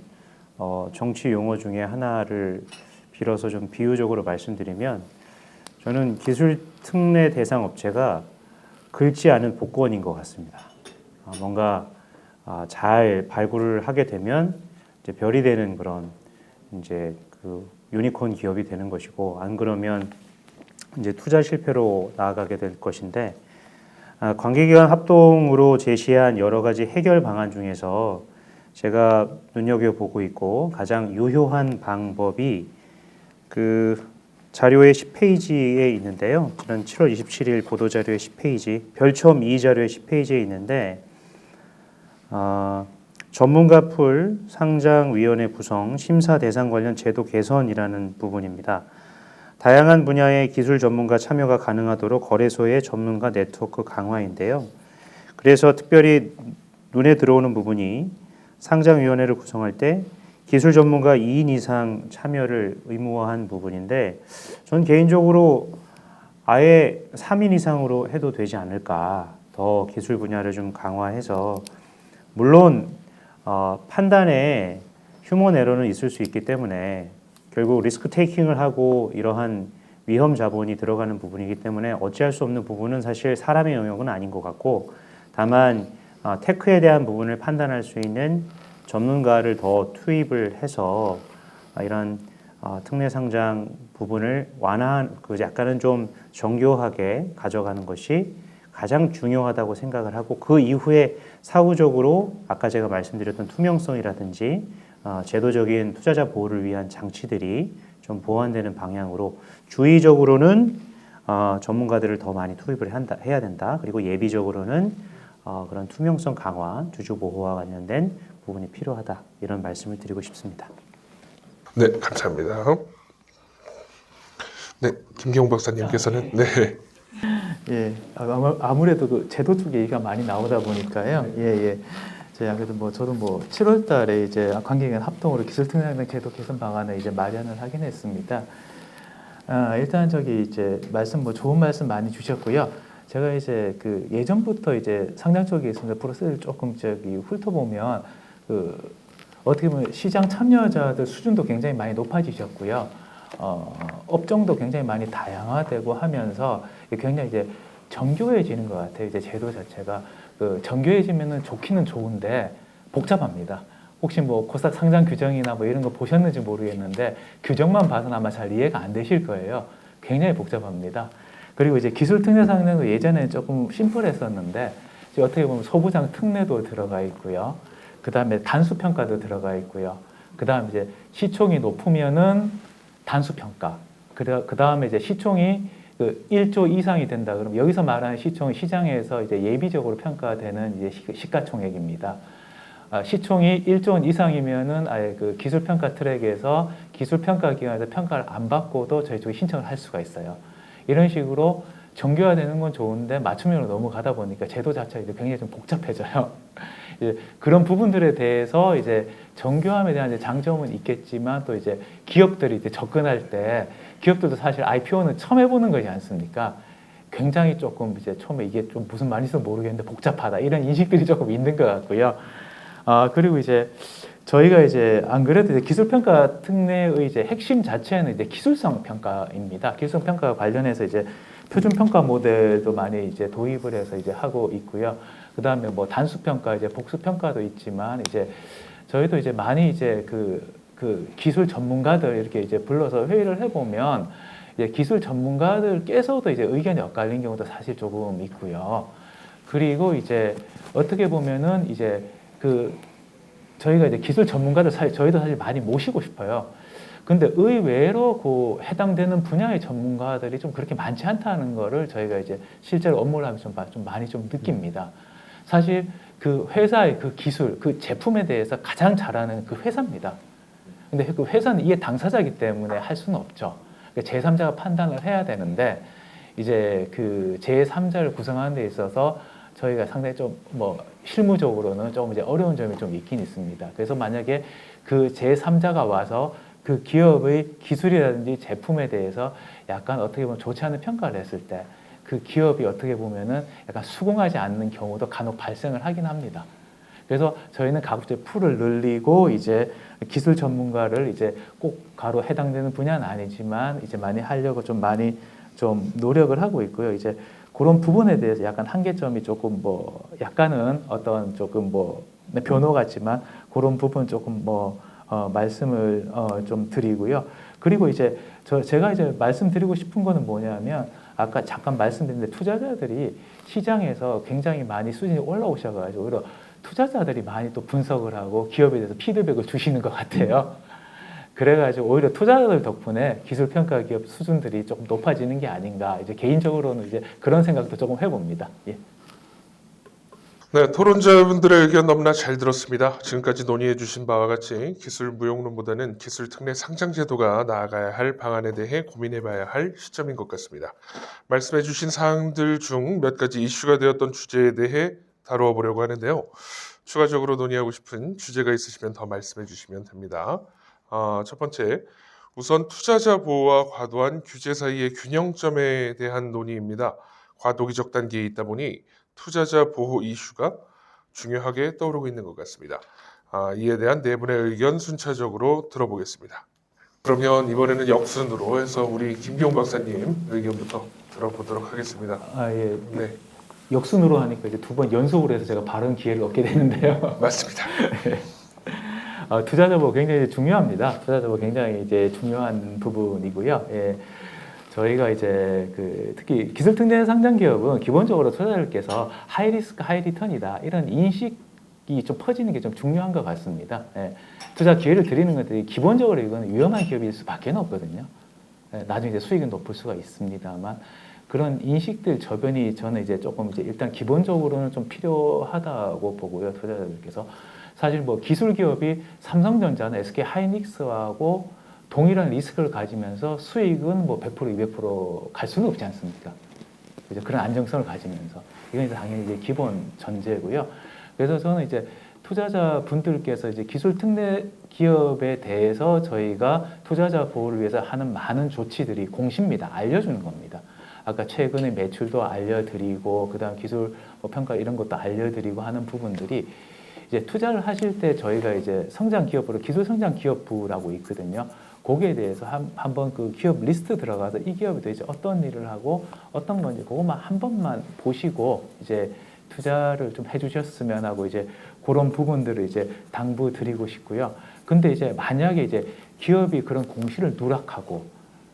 정치 용어 중에 하나를 빌어서 좀 비유적으로 말씀드리면 저는 기술특례 대상 업체가 긁지 않은 복권인 것 같습니다. 뭔가 잘 발굴을 하게 되면 이제 별이 되는 그런 이제 그 유니콘 기업이 되는 것이고 안 그러면 이제 투자 실패로 나아가게 될 것인데 관계기관 합동으로 제시한 여러 가지 해결 방안 중에서 제가 눈여겨보고 있고 가장 유효한 방법이 그 자료의 10페이지에 있는데요. 지난 7월 27일 보도자료의 10페이지, 별첨 2 자료의 10페이지에 있는데 전문가 풀 상장위원회 구성, 심사 대상 관련 제도 개선이라는 부분입니다. 다양한 분야의 기술 전문가 참여가 가능하도록 거래소의 전문가 네트워크 강화인데요. 그래서 특별히 눈에 들어오는 부분이 상장위원회를 구성할 때 기술 전문가 2인 이상 참여를 의무화한 부분인데 전 개인적으로 아예 3인 이상으로 해도 되지 않을까. 더 기술 분야를 좀 강화해서 물론 판단에 휴먼 에러는 있을 수 있기 때문에 결국 리스크 테이킹을 하고 이러한 위험 자본이 들어가는 부분이기 때문에 어찌할 수 없는 부분은 사실 사람의 영역은 아닌 것 같고 다만 테크에 대한 부분을 판단할 수 있는 전문가를 더 투입을 해서 이런 특례 상장 부분을 완화한 약간은 좀 정교하게 가져가는 것이 가장 중요하다고 생각을 하고 그 이후에 사후적으로 아까 제가 말씀드렸던 투명성이라든지 제도적인 투자자 보호를 위한 장치들이 좀 보완되는 방향으로 주의적으로는 전문가들을 더 많이 투입을 해야 된다. 그리고 예비적으로는 그런 투명성 강화, 주주 보호와 관련된 부분이 필요하다. 이런 말씀을 드리고 싶습니다. 네, 감사합니다. 네, 김경호 박사님께서는 네. 예, 아무래도 그 제도 쪽 얘기가 많이 나오다 보니까요. 예. 제가 그래도 저도 7월 달에 이제 관계기관 합동으로 기술특례 제도 개선 방안을 이제 마련을 하긴 했습니다. 일단 이제 좋은 말씀 많이 주셨고요. 제가 이제 그 예전부터 이제 상장 쪽에 있습니다. 프로세스를 조금 훑어보면 어떻게 보면 시장 참여자들 수준도 굉장히 많이 높아지셨고요. 업종도 굉장히 많이 다양화되고 하면서 굉장히 이제 정교해지는 것 같아요. 이제 제도 자체가 정교해지면은 좋기는 좋은데 복잡합니다. 혹시 코스닥 상장 규정이나 이런 거 보셨는지 모르겠는데 규정만 봐서는 아마 잘 이해가 안 되실 거예요. 굉장히 복잡합니다. 그리고 이제 기술 특례 상장도 예전에는 조금 심플했었는데 이제 어떻게 보면 소부장 특례도 들어가 있고요. 그 다음에 단수 평가도 들어가 있고요. 그 다음에 이제 시총이 높으면은 단수 평가. 그 다음에 이제 시총이 1조 이상이 된다. 그럼 여기서 말하는 시총은 시장에서 이제 예비적으로 평가되는 이제 시가총액입니다. 시총이 1조 원 이상이면은 아예 그 기술평가 트랙에서 기술평가기관에서 평가를 안 받고도 저희 쪽에 신청을 할 수가 있어요. 이런 식으로 정교화되는 건 좋은데 맞춤형으로 넘어가다 보니까 제도 자체가 이제 굉장히 좀 복잡해져요. 그런 부분들에 대해서 이제 정교함에 대한 이제 장점은 있겠지만 또 이제 기업들이 이제 접근할 때 기업들도 사실 IPO는 처음 해보는 거지 않습니까? 굉장히 조금 이제 처음에 이게 좀 무슨 말인지 모르겠는데 복잡하다 이런 인식들이 조금 있는 것 같고요. 그리고 이제 저희가 이제 안 그래도 이제 기술평가 특례의 이제 핵심 자체는 이제 기술성 평가입니다. 기술성 평가 관련해서 이제 표준 평가 모델도 많이 이제 도입을 해서 이제 하고 있고요. 그 다음에 단수 평가, 이제 복수 평가도 있지만 이제 저희도 이제 많이 이제 그 기술 전문가들 이렇게 이제 불러서 회의를 해보면 이제 기술 전문가들께서도 이제 의견이 엇갈린 경우도 사실 조금 있고요. 그리고 이제 어떻게 보면은 이제 저희가 이제 기술 전문가들 저희도 사실 많이 모시고 싶어요. 근데 의외로 해당되는 분야의 전문가들이 좀 그렇게 많지 않다는 거를 저희가 이제 실제로 업무를 하면서 좀 많이 좀 느낍니다. 사실 그 회사의 그 기술, 그 제품에 대해서 가장 잘하는 그 회사입니다. 근데 그 회사는 이게 당사자이기 때문에 할 수는 없죠. 제3자가 판단을 해야 되는데 이제 그 제3자를 구성하는 데 있어서 저희가 상당히 좀 실무적으로는 조금 이제 어려운 점이 좀 있긴 있습니다. 그래서 만약에 그 제3자가 와서 그 기업의 기술이라든지 제품에 대해서 약간 어떻게 보면 좋지 않은 평가를 했을 때 그 기업이 어떻게 보면은 약간 수긍하지 않는 경우도 간혹 발생을 하긴 합니다. 그래서 저희는 가급적 풀을 늘리고 이제 기술 전문가를 이제 꼭 가로 해당되는 분야는 아니지만 이제 많이 하려고 좀 많이 좀 노력을 하고 있고요. 이제 그런 부분에 대해서 약간 한계점이 조금 약간은 어떤 조금 변호 같지만 그런 부분 조금 말씀을 좀 드리고요. 그리고 이제 제가 이제 말씀드리고 싶은 거는 뭐냐면 아까 잠깐 말씀드렸는데 투자자들이 시장에서 굉장히 많이 수준이 올라오셔가지고 오히려 투자자들이 많이 또 분석을 하고 기업에 대해서 피드백을 주시는 것 같아요. 그래가지고 오히려 투자자들 덕분에 기술평가 기업 수준들이 조금 높아지는 게 아닌가 이제 개인적으로는 이제 그런 생각도 조금 해봅니다. 예. 네, 토론자분들의 의견 너무나 잘 들었습니다. 지금까지 논의해 주신 바와 같이 기술 무용론보다는 기술 특례 상장 제도가 나아가야 할 방안에 대해 고민해 봐야 할 시점인 것 같습니다. 말씀해 주신 사항들 중 몇 가지 이슈가 되었던 주제에 대해 다루어 보려고 하는데요. 추가적으로 논의하고 싶은 주제가 있으시면 더 말씀해 주시면 됩니다. 첫 번째, 우선 투자자 보호와 과도한 규제 사이의 균형점에 대한 논의입니다. 과도기적 단계에 있다 보니 투자자 보호 이슈가 중요하게 떠오르고 있는 것 같습니다. 이에 대한 네 분의 의견 순차적으로 들어보겠습니다. 그러면 이번에는 역순으로 해서 우리 김기용 박사님 의견부터 들어보도록 하겠습니다. 예. 네, 역순으로 하니까 이제 두 번 연속으로 해서 제가 발언 기회를 얻게 되는데요. 맞습니다. 투자자 보호 굉장히 중요합니다. 투자자 보호 굉장히 이제 중요한 부분이고요. 예. 저희가 이제 특히 기술 특례 상장 기업은 기본적으로 투자자들께서 하이 리스크 하이 리턴이다 이런 인식이 좀 퍼지는 게 좀 중요한 것 같습니다. 예. 투자 기회를 드리는 것들이 기본적으로 이건 위험한 기업일 수밖에 없거든요. 예. 나중에 이제 수익은 높을 수가 있습니다만 그런 인식들 저변이 저는 이제 조금 이제 일단 기본적으로는 좀 필요하다고 보고요. 투자자들께서 사실 뭐 기술 기업이 삼성전자나 SK 하이닉스하고 동일한 리스크를 가지면서 수익은 뭐 100% 200%갈 수는 없지 않습니까? 그죠? 그런 안정성을 가지면서 이건 이제 당연히 이제 기본 전제고요. 그래서 저는 이제 투자자 분들께서 이제 기술 특례 기업에 대해서 저희가 투자자 보호를 위해서 하는 많은 조치들이 공시입니다. 알려주는 겁니다. 아까 최근에 매출도 알려드리고 그다음 기술 평가 이런 것도 알려드리고 하는 부분들이 이제 투자를 하실 때 저희가 이제 성장 기업으로 기술 성장 기업부라고 있거든요. 거기에 대해서 한번 그 기업 리스트 들어가서 이 기업이 도대체 어떤 일을 하고 어떤 건지 그것만 한 번만 보시고 이제 투자를 좀 해주셨으면 하고 이제 그런 부분들을 이제 당부드리고 싶고요. 근데 이제 만약에 이제 기업이 그런 공시를 누락하고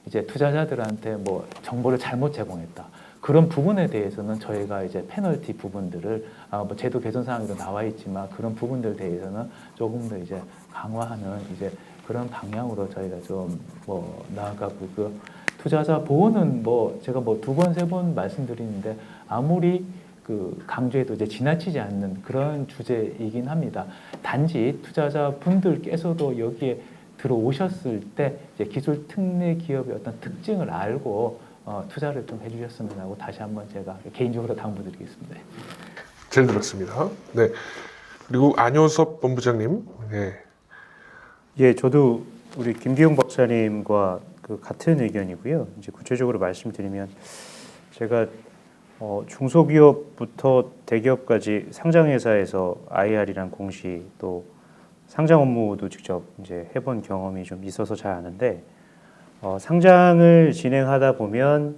이제 투자자들한테 뭐 정보를 잘못 제공했다. 그런 부분에 대해서는 저희가 이제 페널티 부분들을 뭐 제도 개선 사항에도 나와 있지만 그런 부분들에 대해서는 조금 더 이제 강화하는 이제 그런 방향으로 저희가 좀 뭐 나아가고 그 투자자 보호는 뭐 제가 뭐 두 번 세 번 말씀드리는데 아무리 그 강조해도 이제 지나치지 않는 그런 주제이긴 합니다. 단지 투자자 분들께서도 여기에 들어오셨을 때 이제 기술 특례 기업의 어떤 특징을 알고 투자를 좀 해주셨으면 하고 다시 한번 제가 개인적으로 당부드리겠습니다. 잘 들었습니다. 네, 그리고 안효섭 본부장님. 네. 예, 저도 우리 김기용 박사님과 그 같은 의견이고요. 이제 구체적으로 말씀드리면 제가 중소기업부터 대기업까지 상장회사에서 IR이란 공시 또 상장 업무도 직접 이제 해본 경험이 좀 있어서 잘 아는데 상장을 진행하다 보면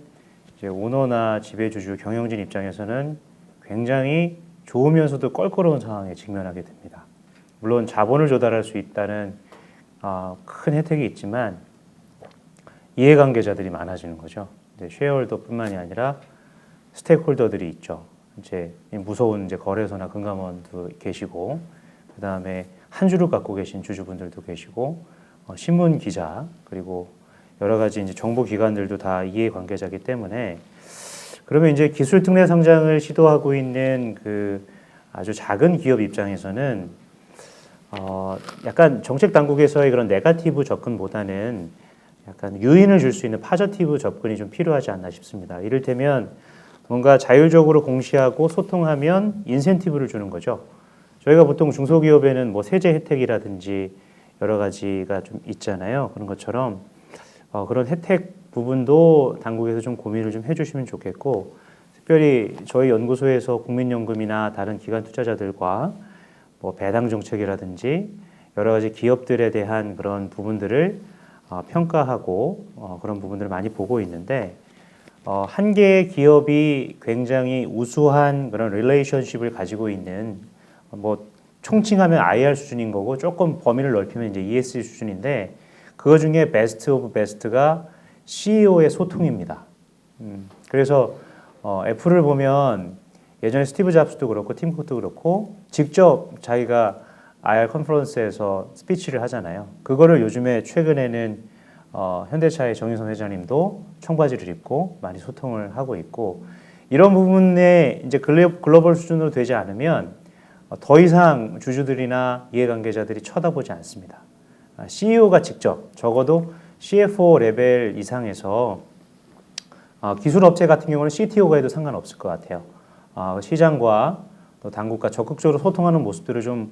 이제 오너나 지배주주 경영진 입장에서는 굉장히 좋으면서도 껄끄러운 상황에 직면하게 됩니다. 물론 자본을 조달할 수 있다는 큰 혜택이 있지만 이해관계자들이 많아지는 거죠. 쉐어홀더뿐만이 아니라 스테이크홀더들이 있죠. 이제 무서운 이제 거래소나 금감원도 계시고, 그 다음에 한 주를 갖고 계신 주주분들도 계시고, 신문 기자 그리고 여러 가지 이제 정보기관들도 다 이해관계자이기 때문에 그러면 이제 기술 특례 상장을 시도하고 있는 그 아주 작은 기업 입장에서는 약간 정책 당국에서의 그런 네거티브 접근보다는 약간 유인을 줄 수 있는 파저티브 접근이 좀 필요하지 않나 싶습니다. 이를테면 뭔가 자율적으로 공시하고 소통하면 인센티브를 주는 거죠. 저희가 보통 중소기업에는 뭐 세제 혜택이라든지 여러 가지가 좀 있잖아요. 그런 것처럼 그런 혜택 부분도 당국에서 좀 고민을 좀 해주시면 좋겠고, 특별히 저희 연구소에서 국민연금이나 다른 기관 투자자들과 뭐 배당 정책이라든지 여러 가지 기업들에 대한 그런 부분들을 평가하고 그런 부분들을 많이 보고 있는데, 한 개의 기업이 굉장히 우수한 그런 릴레이션십을 가지고 있는 뭐 총칭하면 IR 수준인 거고 조금 범위를 넓히면 이제 ESG 수준인데, 그거 중에 베스트 오브 베스트가 CEO의 소통입니다. 그래서 애플을 보면 예전에 스티브 잡스도 그렇고 팀 쿡도 그렇고 직접 자기가 IR 컨퍼런스에서 스피치를 하잖아요. 그거를 요즘에 최근에는 현대차의 정유성 회장님도 청바지를 입고 많이 소통을 하고 있고 이런 부분에 이제 글로벌 수준으로 되지 않으면 더 이상 주주들이나 이해관계자들이 쳐다보지 않습니다. CEO가 직접 적어도 CFO 레벨 이상에서 기술 업체 같은 경우는 CTO가 해도 상관없을 것 같아요. 시장과 또 당국과 적극적으로 소통하는 모습들을 좀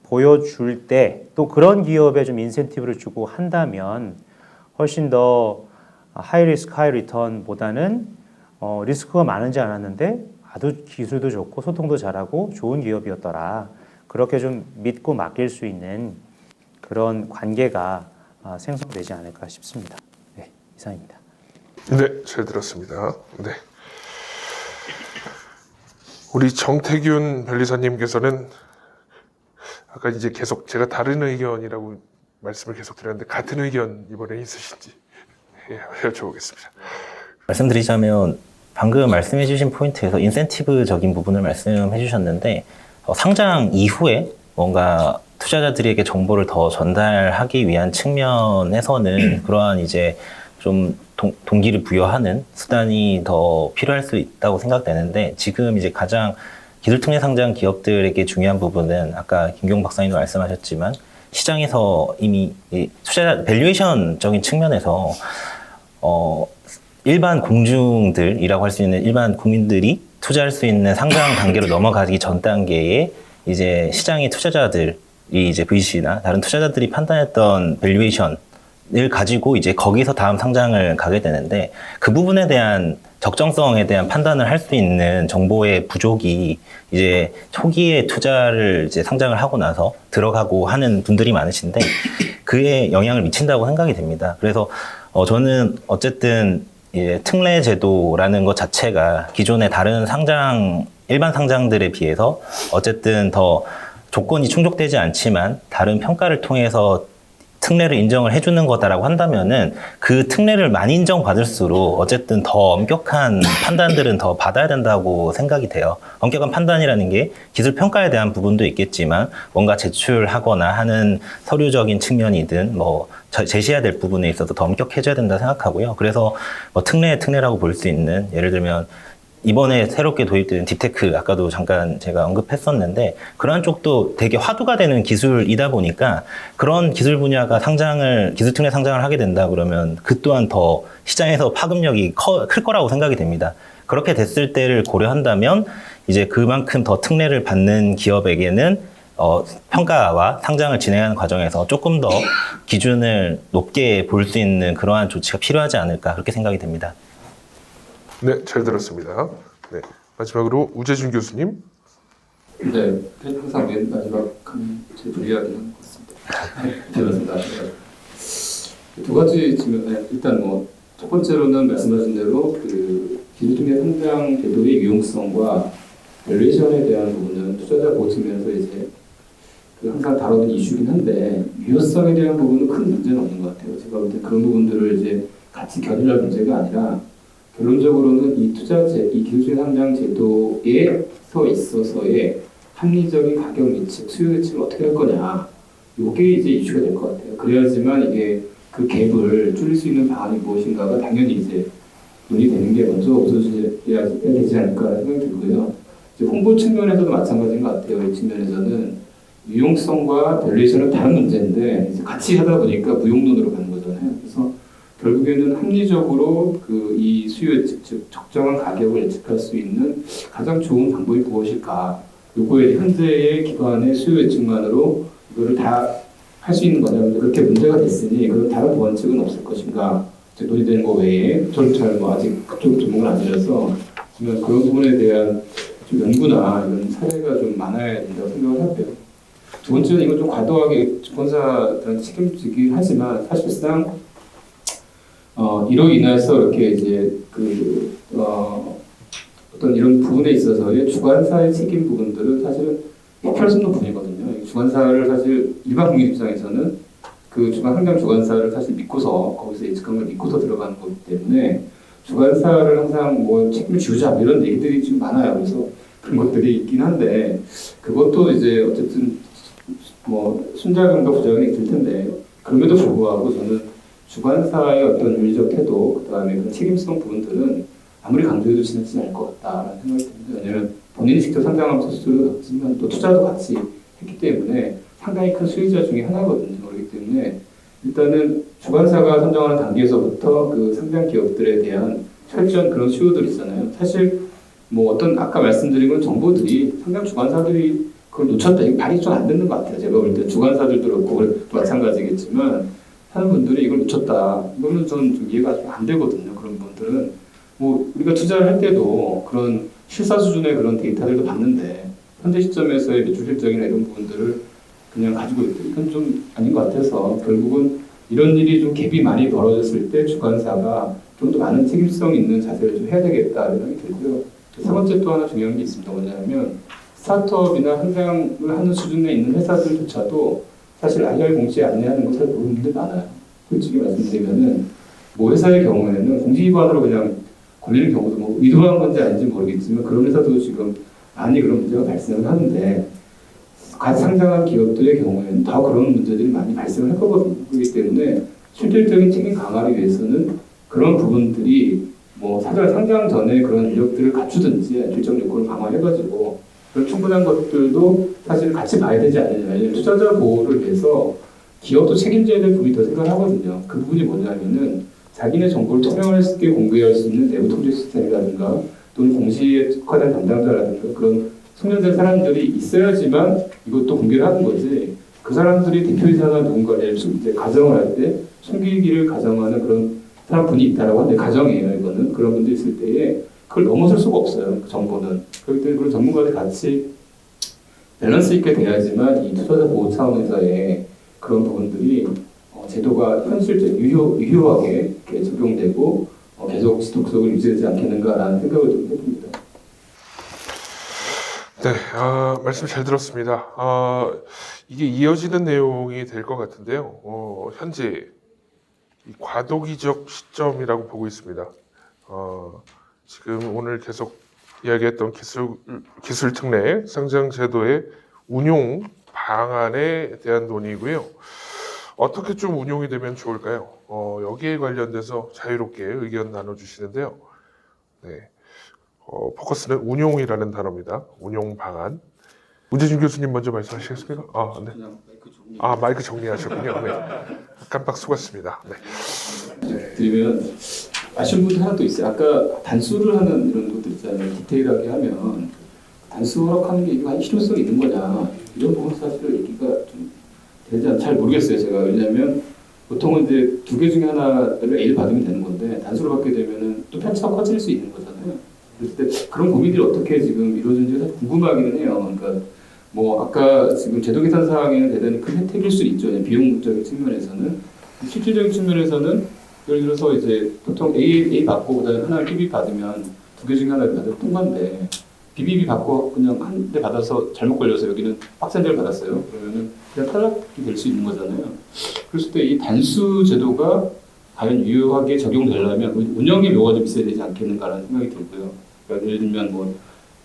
보여줄 때 또 그런 기업에 좀 인센티브를 주고 한다면 훨씬 더 하이 리스크 하이 리턴보다는 리스크가 많은지 않았는데 아주 기술도 좋고 소통도 잘하고 좋은 기업이었더라. 그렇게 좀 믿고 맡길 수 있는 그런 관계가 생성되지 않을까 싶습니다. 네, 이상입니다. 네, 잘 들었습니다. 네. 우리 정태균 변리사님께서는 아까 이제 계속 제가 다른 의견이라고 말씀을 계속 드렸는데 같은 의견 이번에 있으신지 여쭤보겠습니다. 말씀드리자면 방금 말씀해 주신 포인트에서 인센티브적인 부분을 말씀해 주셨는데 상장 이후에 뭔가 투자자들에게 정보를 더 전달하기 위한 측면에서는 그러한 이제 좀 동기를 부여하는 수단이 더 필요할 수 있다고 생각되는데 지금 이제 가장 기술특례 상장 기업들에게 중요한 부분은 아까 김경 박사님도 말씀하셨지만 시장에서 이미 투자자 밸류에이션적인 측면에서 일반 공중들이라고 할 수 있는 일반 국민들이 투자할 수 있는 상장 단계로 넘어가기 전 단계에 이제 시장의 투자자들이 이제 VC나 다른 투자자들이 판단했던 밸류에이션을 가지고 이제 거기서 다음 상장을 가게 되는데 그 부분에 대한 적정성에 대한 판단을 할 수 있는 정보의 부족이 이제 초기에 투자를 이제 상장을 하고 나서 들어가고 하는 분들이 많으신데 그에 영향을 미친다고 생각이 됩니다. 그래서 저는 어쨌든 이제 특례 제도라는 것 자체가 기존의 다른 일반 상장들에 비해서 어쨌든 더 조건이 충족되지 않지만 다른 평가를 통해서 특례를 인정을 해주는 거다라고 한다면은 그 특례를 많이 인정받을수록 어쨌든 더 엄격한 판단들은 더 받아야 된다고 생각이 돼요. 엄격한 판단이라는 게 기술 평가에 대한 부분도 있겠지만 뭔가 제출하거나 하는 서류적인 측면이든 뭐 제시해야 될 부분에 있어서 더 엄격해져야 된다 생각하고요. 그래서 뭐 특례라고 볼 수 있는 예를 들면 이번에 새롭게 도입된 딥테크 아까도 잠깐 제가 언급했었는데 그러한 쪽도 되게 화두가 되는 기술이다 보니까 그런 기술 분야가 기술특례 상장을 하게 된다 그러면 그 또한 더 시장에서 파급력이 클 거라고 생각이 됩니다. 그렇게 됐을 때를 고려한다면 이제 그만큼 더 특례를 받는 기업에게는 평가와 상장을 진행하는 과정에서 조금 더 기준을 높게 볼 수 있는 그러한 조치가 필요하지 않을까 그렇게 생각이 됩니다. 네, 잘 들었습니다. 네, 마지막으로 우재준 교수님. 네, 항상 맨 마지막 제일 불리하긴 한 것 같습니다. 들었습니다. 두 가지 질문. 일단 뭐 첫 번째로는 말씀하신 대로 그 기술특례 상장 제도의 유용성과 밸류에이션에 대한 부분은 투자자 보호 측면에서 이제 그 항상 다루는 이슈긴 한데 유효성에 대한 부분은 큰 문제는 없는 것 같아요. 제가 볼 때 그런 부분들을 이제 같이 겨룰 문제가 아니라 결론적으로는 이 기술특례 상장 제도에서 있어서의 합리적인 가격 예측, 수요 예측을 어떻게 할 거냐, 이게 이제 이슈가 될 것 같아요. 그래야지만 이게 그 갭을 줄일 수 있는 방안이 무엇인가가 당연히 이제 논의되는 게 먼저 우선시해야 되지 않을까 생각이 들고요. 이제 홍보 측면에서도 마찬가지인 것 같아요. 이 측면에서는 유용성과 밸류에이션은 다른 문제인데 이제 같이 하다 보니까 무용론으로 가는 거잖아요. 그래서 결국에는 합리적으로 이 수요 예측, 즉 적정한 가격을 예측할 수 있는 가장 좋은 방법이 무엇일까? 요거에 현재의 기관의 수요 예측만으로 이거를 다 할 수 있는 거냐? 그렇게 문제가 됐으니 그런 다른 원칙은 없을 것인가? 논의되는 거 외에 저는 잘 아직 그쪽 전문은 아니라서 지금 그런 부분에 대한 좀 연구나 이런 사례가 좀 많아야 된다고 생각을 하고요. 두 번째는 이건 좀 과도하게 주권자들한테 책임지긴 하지만 사실상 이로 인해서 이렇게 이제 어떤 이런 부분에 있어서의 주관사의 책임 부분들은 사실은 피할 수 없는 부분이거든요. 주관사를 사실 일반 국민 입장에서는 그 상장 주관사를 사실 믿고서 거기서 예측한 걸 믿고서 들어가는 거기 때문에 주관사를 항상 뭐 책임을 지우자 뭐 이런 얘기들이 좀 많아요. 그래서 그런 것들이 있긴 한데 그것도 이제 어쨌든 뭐 순작용과 부작용이 있을 텐데 그럼에도 불구하고 저는 주관사의 어떤 윤리적 태도 그다음에 그 책임성 부분들은 아무리 강조해도 지나치지 않을 것 같다라는 생각이 듭니다. 왜냐하면 본인이 직접 상장하면서 수수료도 넣었지만 또 투자도 같이 했기 때문에 상당히 큰 수익자 중에 하나거든요. 그렇기 때문에 일단은 주관사가 선정하는 단계에서부터 그 상장 기업들에 대한 철저한 그런 수요들이 있잖아요. 사실 뭐 어떤 아까 말씀드린 건 정보들이 상장 주관사들이 그걸 놓쳤다. 이거 말이 좀 안 듣는 것 같아요. 제가 볼 때 주관사들도 그렇고 마찬가지겠지만 하는 분들이 이걸 놓쳤다. 이거는 저는 좀 이해가 좀 안 되거든요. 그런 분들은 뭐 우리가 투자를 할 때도 그런 실사 수준의 그런 데이터들도 봤는데 현재 시점에서의 매출 실적이나 이런 부분들을 그냥 가지고 있고 이건 좀 아닌 것 같아서 결국은 이런 일이 좀 갭이 많이 벌어졌을 때 주관사가 좀 더 많은 책임성 있는 자세를 좀 해야 되겠다 이런 생각이 들고요. 세 번째 또 하나 중요한 게 있습니다. 뭐냐면 스타트업이나 상장을 하는 수준에 있는 회사들조차도 사실 IR 공시에 안내하는 거 잘 모르는 분들 많아요. 솔직히 말씀드리면은 뭐 회사의 경우에는 공시 위반으로 그냥 걸리는 경우도 뭐 의도한 건지 아닌지 모르겠지만 그런 회사도 지금 많이 그런 문제가 발생을 하는데 같이 상장한 기업들의 경우에는 더 그런 문제들이 많이 발생을 할 거거든요. 그렇기 때문에 실질적인 책임 강화를 위해서는 그런 부분들이 뭐 사전 상장 전에 그런 이력들을 갖추든지 결정 요건을 강화해가지고 그런 충분한 것들도 사실 같이 봐야 되지 않느냐. 왜냐하면 투자자 보호를 위해서 기업도 책임져야 될 부분이 더 생각하거든요. 그 부분이 뭐냐면은 자기네 정보를 투명할 수 있게 공개할 수 있는 내부 통제 시스템이라든가 또는 공시에 특화된 담당자라든가 그런 숙련된 사람들이 있어야지만 이것도 공개를 하는 거지. 그 사람들이 대표이사나 누군가를 이제 가정을 할 때 숨기기를 가정하는 그런 사람분이 있다라고 하는데 가정이에요. 이거는 그런 분들이 있을 때에 그걸 넘어설 수가 없어요. 그 정보는. 그렇기 때문에 그런 전문가들 같이 밸런스 있게 돼야지만 이 투자자 보호 차원에서의 그런 부분들이 제도가 현실적 유효하게 이렇게 적용되고 계속 지속적으로 유지되지 않겠는가라는 생각을 좀 해봅니다. 네, 말씀 잘 들었습니다. 이게 이어지는 내용이 될 것 같은데요. 현재 이 과도기적 시점이라고 보고 있습니다. 지금 오늘 계속 이야기했던 기술 특례 상장 제도의 운용 방안에 대한 논의고요. 어떻게 좀 운용이 되면 좋을까요? 여기에 관련돼서 자유롭게 의견 나눠주시는데요. 네, 포커스는 운용이라는 단어입니다. 운용 방안. 문재준 교수님 먼저 말씀하시겠습니까? 네. 마이크 정리하셨군요. 네. 깜빡 속았습니다. 네. 드리면 아쉬운 부분 하나 또 있어요. 아까 단수를 하는 이런 것들 있잖아요. 디테일하게 하면 단수 허락하는 게 이거 실효성이 있는 거냐 이런 부분 사실 얘기가 좀 되지 잘 모르겠어요. 제가 왜냐하면 보통은 이제 두 개 중에 하나를 A를 받으면 되는 건데 단수를 받게 되면은 또 편차가 커질 수 있는 거잖아요. 그럴 때 그런 고민들이 어떻게 지금 이루어진지 사실 궁금하기는 해요. 그러니까 뭐 아까 지금 제도 계산 사항에는 대단히 큰 혜택일 수 있죠. 비용적인 측면에서는 실질적인 측면에서는 예를 들어서 이제 보통 A 받고 그다음에 하나를 BB 받으면 두 개 중에 하나를 받아도 통과인데 BBB 받고 그냥 한 대 받아서 잘못 걸려서 여기는 빡센 데를 받았어요. 그러면은 그냥 탈락이 될 수 있는 거잖아요. 그랬을 때 이 단수 제도가 과연 유효하게 적용되려면 운영의 묘가 좀 있어야 되지 않겠는가라는 생각이 들고요. 그러니까 예를 들면 뭐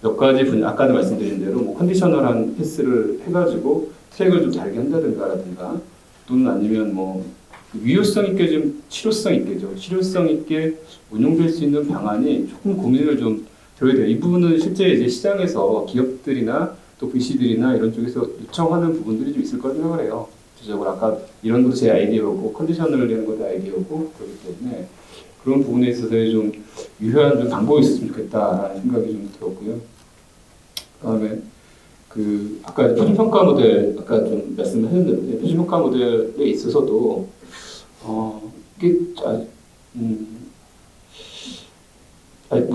몇 가지 분야, 아까도 말씀드린 대로 뭐 컨디셔널한 패스를 해가지고 트랙을 좀 다르게 한다든가라든가 또는 아니면 뭐 유효성 있게 좀 실효성 있게 운용될 수 있는 방안이 조금 고민을 좀 들어야 돼요. 이 부분은 실제 이제 시장에서 기업들이나 또 VC들이나 이런 쪽에서 요청하는 부분들이 좀 있을 거라 생각을 해요. 구체적으로 아까 이런 것도 제 아이디어고 컨디셔널을 내는 것도 아이디어고 그렇기 때문에 그런 부분에 있어서의 좀 유효한 좀 방법이 있었으면 좋겠다라는 생각이 좀 들었고요. 그다음에 그 아까 표준 평가 모델 아까 좀 말씀하셨는데 표준 평가 모델에 있어서도 이게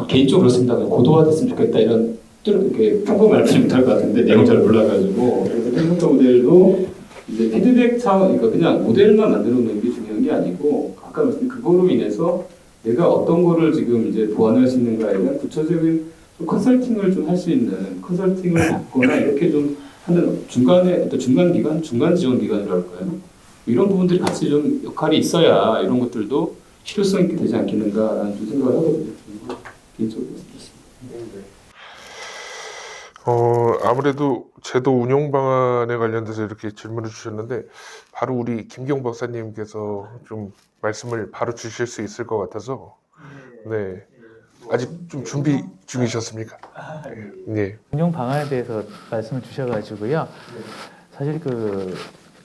개인적으로 그렇습니다. 고도화됐으면 좋겠다 이런 이렇게 평범 말씀 못할 것 같은데 내용 잘 몰라가지고 그래서 표준 평가 모델도 이제 피드백 차원 그러니까 그냥 모델만 만들어 놓는 게 중요한 게 아니고 아까 말씀드린 그거로 인해서 내가 어떤 거를 지금 이제 보완할 수 있는가에 대한 구체적인 컨설팅을 좀 할 수 있는 컨설팅을 받거나 이렇게 좀 하는 중간에 어떤 중간 기관, 중간 지원 기관이라고 할까요? 이런 부분들이 같이 좀 역할이 있어야 이런 것들도 필요성 있게 되지 않겠는가라는 좀 생각을 하거든요. 개인적으로 그렇습니다. 아무래도 제도 운영 방안에 관련돼서 이렇게 질문을 주셨는데 바로 우리 김경 박사님께서 좀 말씀을 바로 주실 수 있을 것 같아서 네 아직 좀 준비 중이셨습니까? 네. 운영 방안에 대해서 말씀을 주셔가지고요. 사실 그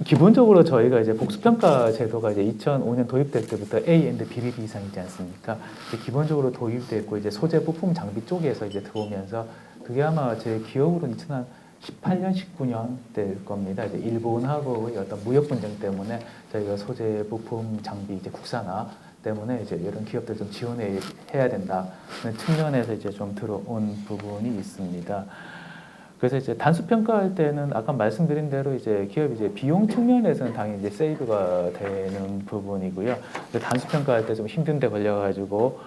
기본적으로 저희가 이제 복수평가 제도가 이제 2005년 도입될 때부터 A&D 비리비 이상이지 않습니까? 기본적으로 도입됐고 이제 소재 부품 장비 쪽에서 이제 들어오면서 그게 아마 제 기억으로는 2018년, 19년 될 겁니다. 이제 일본하고의 어떤 무역 분쟁 때문에 저희가 소재 부품 장비 이제 국산화 때문에 이제 이런 기업들 좀 지원해야 된다는 측면에서 이제 좀 들어온 부분이 있습니다. 그래서 이제 단수 평가할 때는 아까 말씀드린 대로 이제 기업이 이제 비용 측면에서는 당연히 이제 세이브가 되는 부분이고요. 단수 평가할 때 좀 힘든 데 걸려가지고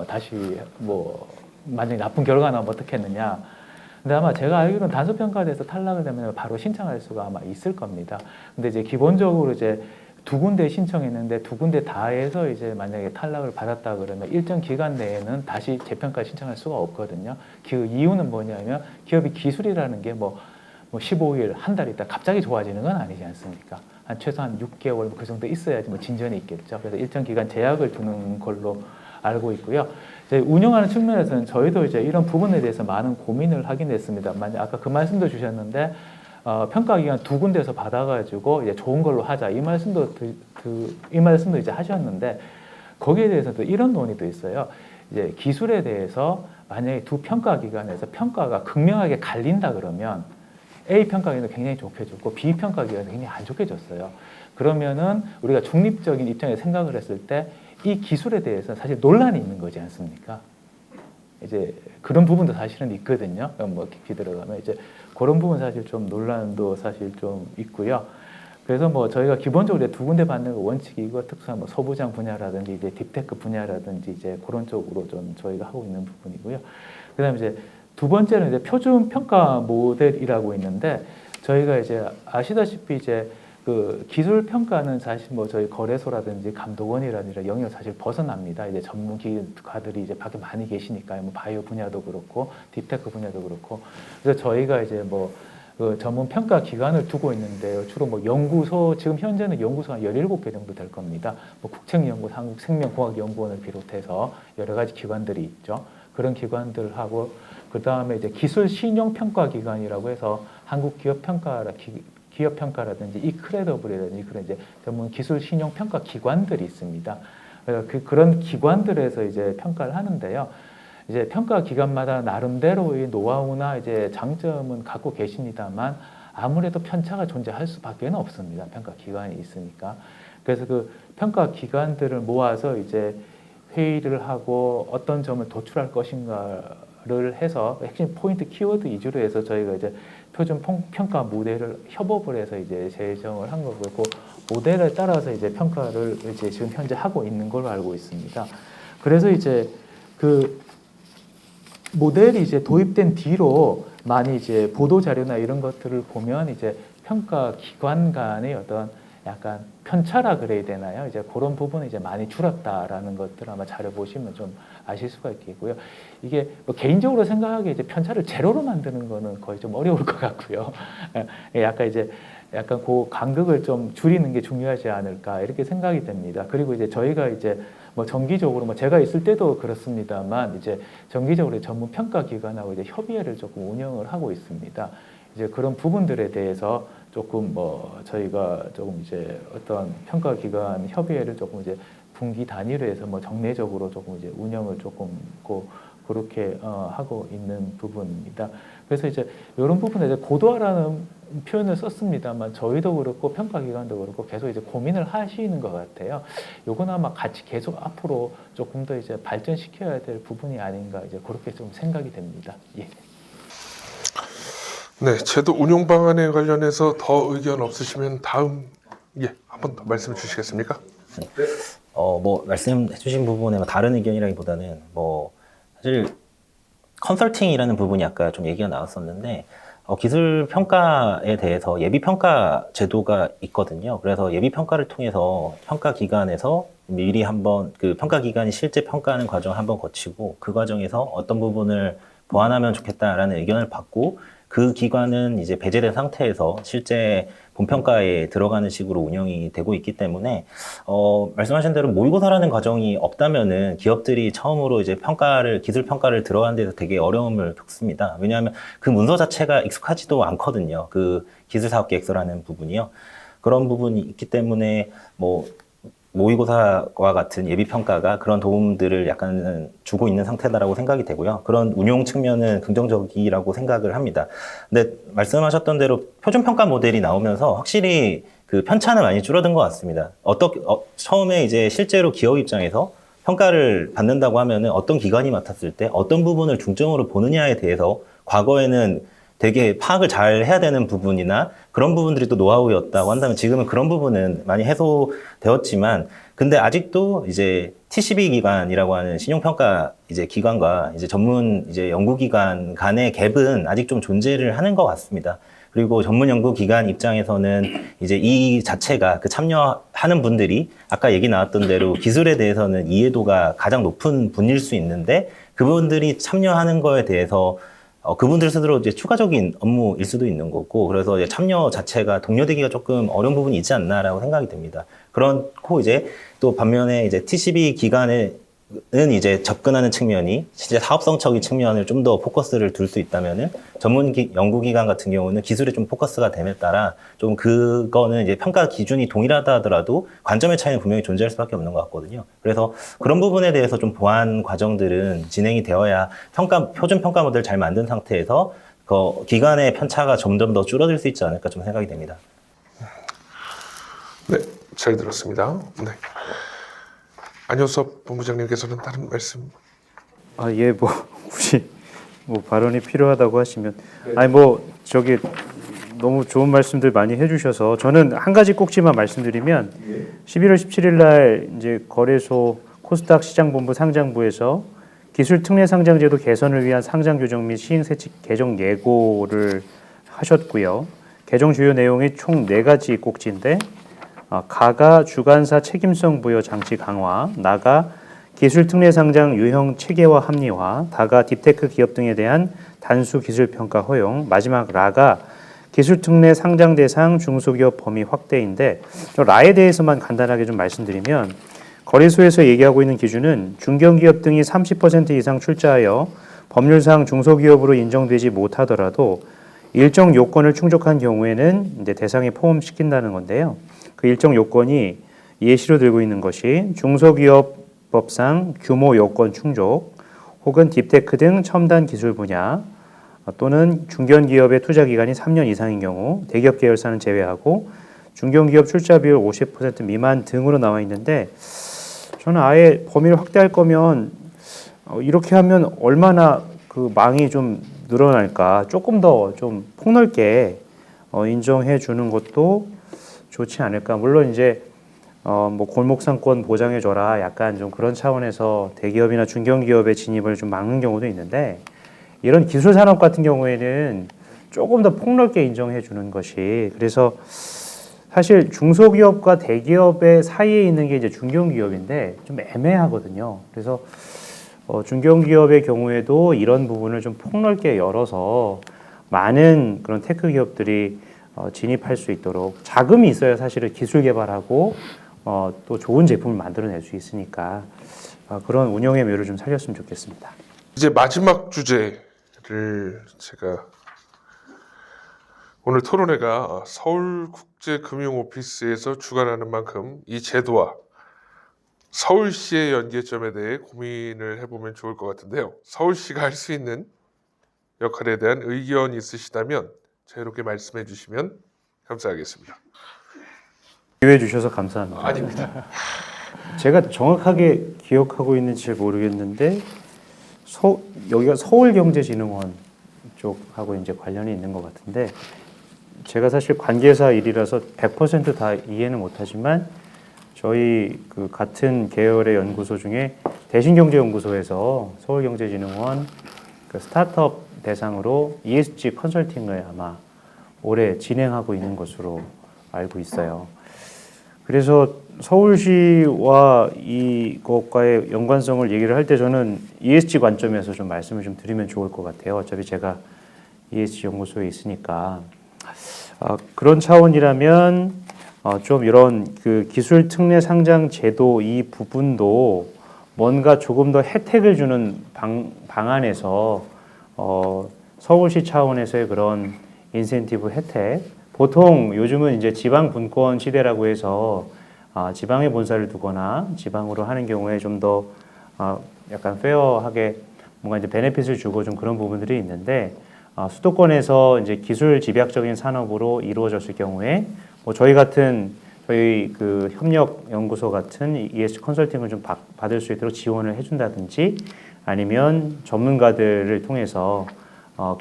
다시 뭐 만약에 나쁜 결과가 나오면 어떻게 했느냐. 근데 아마 제가 알기로는 단수 평가에서 탈락을 되면 바로 신청할 수가 아마 있을 겁니다. 근데 이제 기본적으로 이제 두 군데 신청했는데 두 군데 다 해서 이제 만약에 탈락을 받았다 그러면 일정 기간 내에는 다시 재평가 신청할 수가 없거든요. 그 이유는 뭐냐면 기업이 기술이라는 게 뭐 15일, 한 달 있다 갑자기 좋아지는 건 아니지 않습니까? 한 최소한 6개월 그 정도 있어야지 뭐 진전이 있겠죠. 그래서 일정 기간 제약을 두는 걸로 알고 있고요. 이제 운영하는 측면에서는 저희도 이제 이런 부분에 대해서 많은 고민을 하긴 했습니다. 만약 아까 그 말씀도 주셨는데 평가 기간 두 군데에서 받아가지고 이제 좋은 걸로 하자 이 말씀도 이제 하셨는데 거기에 대해서도 이런 논의도 있어요. 이제 기술에 대해서 만약에 두 평가 기관에서 평가가 극명하게 갈린다 그러면 A 평가 기관은 굉장히 좋게 줬고 B 평가 기관은 굉장히 안 좋게 줬어요. 그러면은 우리가 중립적인 입장에서 생각을 했을 때 이 기술에 대해서 사실 논란이 있는 거지 않습니까? 이제 그런 부분도 사실은 있거든요. 뭐 깊이 들어가면 이제 그런 부분 사실 좀 논란도 사실 좀 있고요. 그래서 뭐 저희가 기본적으로 두 군데 받는 거 원칙이고 특수한 뭐 소부장 분야라든지 이제 딥테크 분야라든지 이제 그런 쪽으로 좀 저희가 하고 있는 부분이고요. 그다음에 이제 두 번째는 이제 표준 평가 모델이라고 있는데 저희가 이제 아시다시피 이제 그 기술 평가는 사실 뭐 저희 거래소라든지 감독원이라든지 영역 사실 벗어납니다. 이제 전문기관들이 이제 밖에 많이 계시니까요. 뭐 바이오 분야도 그렇고 딥테크 분야도 그렇고 그래서 저희가 이제 뭐 그 전문 평가 기관을 두고 있는데요. 주로 뭐 연구소 지금 현재는 연구소가 17개 정도 될 겁니다. 뭐 국책연구원, 한국생명공학연구원을 비롯해서 여러 가지 기관들이 있죠. 그런 기관들하고 그 다음에 이제 기술 신용 평가 기관이라고 해서 한국 기업 평가라든지 이크레더블이라든지 그런 이제 전문 기술 신용 평가 기관들이 있습니다. 그런 기관들에서 이제 평가를 하는데요. 이제 평가 기관마다 나름대로의 노하우나 이제 장점은 갖고 계십니다만 아무래도 편차가 존재할 수밖에 없습니다. 평가 기관이 있으니까. 그래서 그 평가 기관들을 모아서 이제 회의를 하고 어떤 점을 도출할 것인가를 해서 핵심 포인트 키워드 위주로 해서 저희가 이제 표준 평가 모델을 협업을 해서 이제 제정을 한 거고 그 모델에 따라서 이제 평가를 이제 지금 현재 하고 있는 걸로 알고 있습니다. 그래서 이제 그 모델이 이제 도입된 뒤로 많이 이제 보도 자료나 이런 것들을 보면 이제 평가 기관 간의 어떤 약간 편차라 그래야 되나요? 이제 그런 부분이 이제 많이 줄었다라는 것들 아마 자료 보시면 좀 아실 수가 있겠고요. 이게 뭐 개인적으로 생각하기에 이제 편차를 제로로 만드는 거는 거의 좀 어려울 것 같고요. 약간 그 간극을 좀 줄이는 게 중요하지 않을까 이렇게 생각이 됩니다. 그리고 이제 저희가 이제 뭐 정기적으로 뭐 제가 있을 때도 그렇습니다만 이제 정기적으로 전문 평가 기관하고 이제 협의회를 조금 운영을 하고 있습니다. 이제 그런 부분들에 대해서 조금 뭐 저희가 조금 이제 어떤 평가 기관 협의회를 조금 이제 분기 단위로 해서 뭐 정례적으로 조금 이제 운영을 조금 그렇게 하고 있는 부분입니다. 그래서 이제 이런 부분에 이제 고도화라는 표현을 썼습니다만 저희도 그렇고 평가기관도 그렇고 계속 이제 고민을 하시는 것 같아요. 요건 아마 같이 계속 앞으로 조금 더 이제 발전시켜야 될 부분이 아닌가 이제 그렇게 좀 생각이 됩니다. 예. 네, 제도 운용 방안에 관련해서 더 의견 없으시면 다음 한 번 더 말씀 주시겠습니까? 뭐 말씀해주신 부분에 뭐 다른 의견이라기보다는 뭐 사실 컨설팅이라는 부분이 아까 좀 얘기가 나왔었는데 기술 평가에 대해서 예비 평가 제도가 있거든요. 그래서 예비 평가를 통해서 평가 기관에서 미리 한번 그 평가 기관이 실제 평가하는 과정을 한번 거치고 그 과정에서 어떤 부분을 보완하면 좋겠다라는 의견을 받고 그 기관은 이제 배제된 상태에서 실제 본평가에 들어가는 식으로 운영이 되고 있기 때문에 말씀하신 대로 모의고사라는 과정이 없다면은 기업들이 처음으로 이제 기술 평가를 들어가는 데서 되게 어려움을 겪습니다. 왜냐하면 그 문서 자체가 익숙하지도 않거든요. 그 기술사업계획서라는 부분이요. 그런 부분이 있기 때문에 모의고사와 같은 예비평가가 그런 도움들을 약간 주고 있는 상태다라고 생각이 되고요. 그런 운용 측면은 긍정적이라고 생각을 합니다. 근데 말씀하셨던 대로 표준평가 모델이 나오면서 확실히 그 편차는 많이 줄어든 것 같습니다. 처음에 이제 실제로 기업 입장에서 평가를 받는다고 하면은 어떤 기관이 맡았을 때 어떤 부분을 중점으로 보느냐에 대해서 과거에는 되게 파악을 잘 해야 되는 부분이나 그런 부분들이 또 노하우였다고 한다면 지금은 그런 부분은 많이 해소되었지만 근데 아직도 이제 TCB 기관이라고 하는 신용평가 이제 기관과 이제 전문 이제 연구기관 간의 갭은 아직 좀 존재를 하는 것 같습니다. 그리고 전문 연구기관 입장에서는 이제 이 자체가 그 참여하는 분들이 아까 얘기 나왔던 대로 기술에 대해서는 이해도가 가장 높은 분일 수 있는데 그분들이 참여하는 거에 대해서 그분들 스스로 이제 추가적인 업무일 수도 있는 거고, 그래서 이제 참여 자체가 독려되기가 조금 어려운 부분이 있지 않나라고 생각이 됩니다. 그렇고 이제 또 반면에 이제 TCB 기관은 이제 접근하는 측면이 진짜 사업성적인 측면을 좀 더 포커스를 둘 수 있다면은 전문 연구기관 같은 경우는 기술에 좀 포커스가 됨에 따라 좀 그거는 이제 평가 기준이 동일하다 하더라도 관점의 차이는 분명히 존재할 수밖에 없는 것 같거든요. 그래서 그런 부분에 대해서 좀 보완 과정들은 진행이 되어야 표준 평가 모델 잘 만든 상태에서 그 기관의 편차가 점점 더 줄어들 수 있지 않을까 좀 생각이 됩니다. 네, 잘 들었습니다. 네. 안효섭 본부장님께서는 다른 말씀? 예, 굳이 발언이 필요하다고 하시면, 저기 너무 좋은 말씀들 많이 해주셔서 저는 한 가지 꼭지만 말씀드리면 11월 17일 날 이제 거래소 코스닥 시장본부 상장부에서 기술 특례 상장제도 개선을 위한 상장 규정 및 시행 세칙 개정 예고를 하셨고요. 개정 주요 내용이 총 4가지 꼭지인데 가가 주관사 책임성 부여 장치 강화, 나가 기술 특례 상장 유형 체계화 합리화, 다가 딥테크 기업 등에 대한 단수 기술 평가 허용, 마지막 라가 기술 특례 상장 대상 중소기업 범위 확대인데 라에 대해서만 간단하게 좀 말씀드리면 거래소에서 얘기하고 있는 기준은 중견기업 등이 30% 이상 출자하여 법률상 중소기업으로 인정되지 못하더라도 일정 요건을 충족한 경우에는 이제 대상에 포함시킨다는 건데요. 그 일정 요건이 예시로 들고 있는 것이 중소기업법상 규모 요건 충족 혹은 딥테크 등 첨단 기술 분야 또는 중견기업의 투자 기간이 3년 이상인 경우 대기업 계열사는 제외하고 중견기업 출자 비율 50% 미만 등으로 나와 있는데 저는 아예 범위를 확대할 거면 이렇게 하면 얼마나 그 망이 좀 늘어날까 조금 더 좀 폭넓게 인정해 주는 것도 좋지 않을까. 물론 이제 골목상권 보장해 줘라 약간 좀 그런 차원에서 대기업이나 중견기업의 진입을 좀 막는 경우도 있는데 이런 기술 산업 같은 경우에는 조금 더 폭넓게 인정해 주는 것이 그래서 사실 중소기업과 대기업의 사이에 있는 게 이제 중견기업인데 좀 애매하거든요. 그래서 중견기업의 경우에도 이런 부분을 좀 폭넓게 열어서 많은 그런 테크 기업들이 진입할 수 있도록 자금이 있어야 사실은 기술 개발하고 또 좋은 제품을 만들어낼 수 있으니까 그런 운영의 묘를 좀 살렸으면 좋겠습니다. 이제 마지막 주제를 제가 오늘 토론회가 서울국제금융오피스에서 주관하는 만큼 이 제도와 서울시의 연계점에 대해 고민을 해보면 좋을 것 같은데요. 서울시가 할 수 있는 역할에 대한 의견 있으시다면 자유롭게 말씀해 주시면 감사하겠습니다. 기회해 주셔서 감사합니다. 아닙니다. 제가 정확하게 기억하고 있는지 잘 모르겠는데 여기가 서울경제진흥원 쪽하고 이제 관련이 있는 것 같은데 제가 사실 관계사 일이라서 100% 다 이해는 못하지만 저희 그 같은 계열의 연구소 중에 대신경제연구소에서 서울경제진흥원 그 스타트업 대상으로 ESG 컨설팅을 아마 올해 진행하고 있는 것으로 알고 있어요. 그래서 서울시와 이것과의 연관성을 얘기를 할 때 저는 ESG 관점에서 좀 말씀을 좀 드리면 좋을 것 같아요. 어차피 제가 ESG 연구소에 있으니까. 그런 차원이라면 좀 이런 그 기술 특례 상장 제도 이 부분도 뭔가 조금 더 혜택을 주는 방안에서 서울시 차원에서의 그런 인센티브 혜택, 보통 요즘은 이제 지방 분권 시대라고 해서 지방에 본사를 두거나 지방으로 하는 경우에 좀 더 약간 페어하게 뭔가 이제 베네핏을 주고 좀 그런 부분들이 있는데, 수도권에서 이제 기술 집약적인 산업으로 이루어졌을 경우에 뭐 저희 그 협력 연구소 같은 ESG 컨설팅을 좀 받을 수 있도록 지원을 해준다든지, 아니면 전문가들을 통해서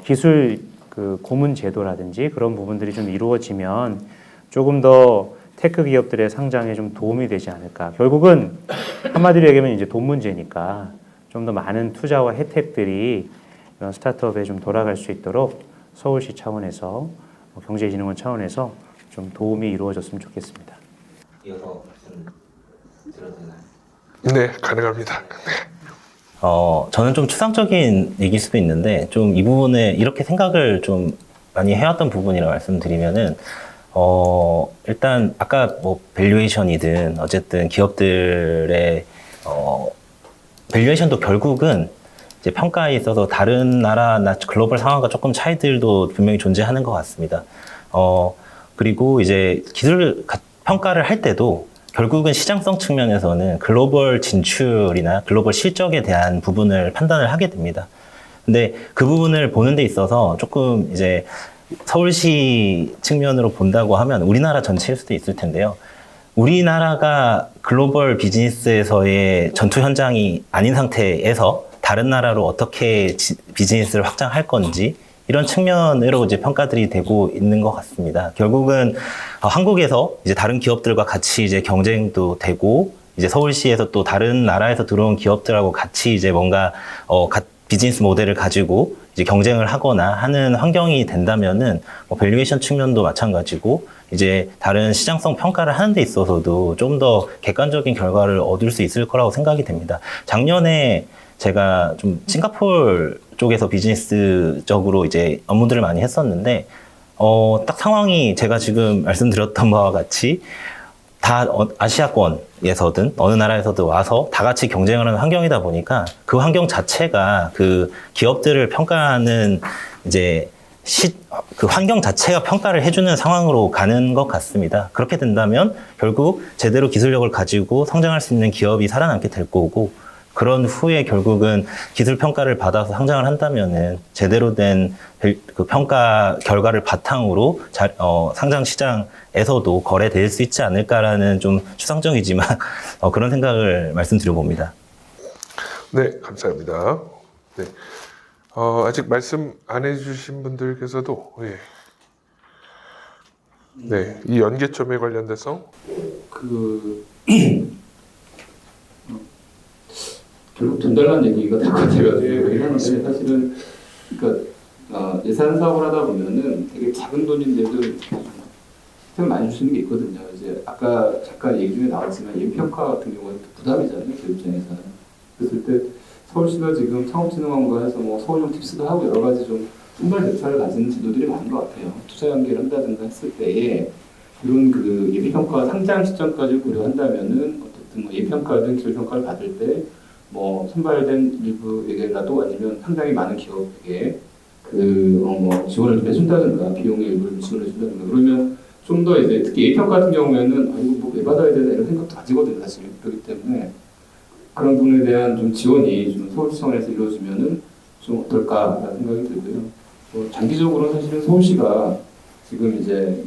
기술 그 고문 제도라든지 그런 부분들이 좀 이루어지면 조금 더 테크 기업들의 상장에 좀 도움이 되지 않을까. 결국은 한마디로 얘기하면 이제 돈 문제니까 좀 더 많은 투자와 혜택들이 이런 스타트업에 좀 돌아갈 수 있도록 서울시 차원에서 경제진흥원 차원에서 좀 도움이 이루어졌으면 좋겠습니다. 이어서 말씀 드려도 되나요? 네, 가능합니다. 저는 좀 추상적인 얘기일 수도 있는데, 좀 이 부분에 이렇게 생각을 좀 많이 해왔던 부분이라 말씀드리면은, 일단, 아까 뭐, 밸류에이션이든, 어쨌든 기업들의, 밸류에이션도 결국은 이제 평가에 있어서 다른 나라나 글로벌 상황과 조금 차이들도 분명히 존재하는 것 같습니다. 그리고 이제 평가를 할 때도 결국은 시장성 측면에서는 글로벌 진출이나 글로벌 실적에 대한 부분을 판단을 하게 됩니다. 근데 그 부분을 보는 데 있어서 조금 이제 서울시 측면으로 본다고 하면 우리나라 전체일 수도 있을 텐데요. 우리나라가 글로벌 비즈니스에서의 전투 현장이 아닌 상태에서 다른 나라로 어떻게 비즈니스를 확장할 건지, 이런 측면으로 이제 평가들이 되고 있는 것 같습니다. 결국은 한국에서 이제 다른 기업들과 같이 이제 경쟁도 되고, 이제 서울시에서 또 다른 나라에서 들어온 기업들하고 같이 이제 뭔가 비즈니스 모델을 가지고 이제 경쟁을 하거나 하는 환경이 된다면은 밸류에이션 측면도 마찬가지고, 이제 다른 시장성 평가를 하는 데 있어서도 좀 더 객관적인 결과를 얻을 수 있을 거라고 생각이 됩니다. 작년에 제가 좀 싱가포르 쪽에서 비즈니스적으로 이제 업무들을 많이 했었는데, 딱 상황이 제가 지금 말씀드렸던 바와 같이 다 아시아권에서든 어느 나라에서도 와서 다 같이 경쟁을 하는 환경이다 보니까 그 환경 자체가 그 기업들을 평가하는 이제 그 환경 자체가 평가를 해주는 상황으로 가는 것 같습니다. 그렇게 된다면 결국 제대로 기술력을 가지고 성장할 수 있는 기업이 살아남게 될 거고, 그런 후에 결국은 기술 평가를 받아서 상장을 한다면은 제대로 된 그 평가 결과를 바탕으로 상장 시장에서도 거래될 수 있지 않을까라는 좀 추상적이지만 그런 생각을 말씀드려 봅니다. 네, 감사합니다. 네. 아직 말씀 안 해주신 분들께서도, 네, 이 연계점에 관련돼서 결국 돈 달라는 얘기가 될 것 같아요. 왜냐하면 사실은 그러니까 예산 사업을 하다 보면은 되게 작은 돈인데도 혜택을 많이 주시는 게 있거든요. 이제 아까 잠깐 얘기 중에 나왔지만 예비평가 같은 경우는 부담이잖아요, 기업 입장에서는. 그랬을 때 서울시가 지금 창업진흥원과 해서 뭐 서울형 팁스도 하고 여러 가지 좀 선발 대차를 가지는 제도들이 많은 것 같아요. 투자 연계를 한다든가 했을 때에 이런 그 예비평가 상장 시점까지 고려한다면은 어쨌든 뭐 예비평가든 기술평가를 받을 때 뭐 선발된 일부에게라도 아니면 상당히 많은 기업에게 뭐 지원을 좀 해준다든가 비용의 일부를 지원을 해준다든가 그러면 좀 더 이제 특히 예비평가 같은 경우에는 이거 뭐 왜 받아야 되나 이런 생각도 가지거든요, 사실. 그렇기 때문에 그런 부분에 대한 좀 지원이 좀 서울시청에서 이루어지면은 좀 어떨까라는 생각이 들고요. 장기적으로는 사실은 서울시가 지금 이제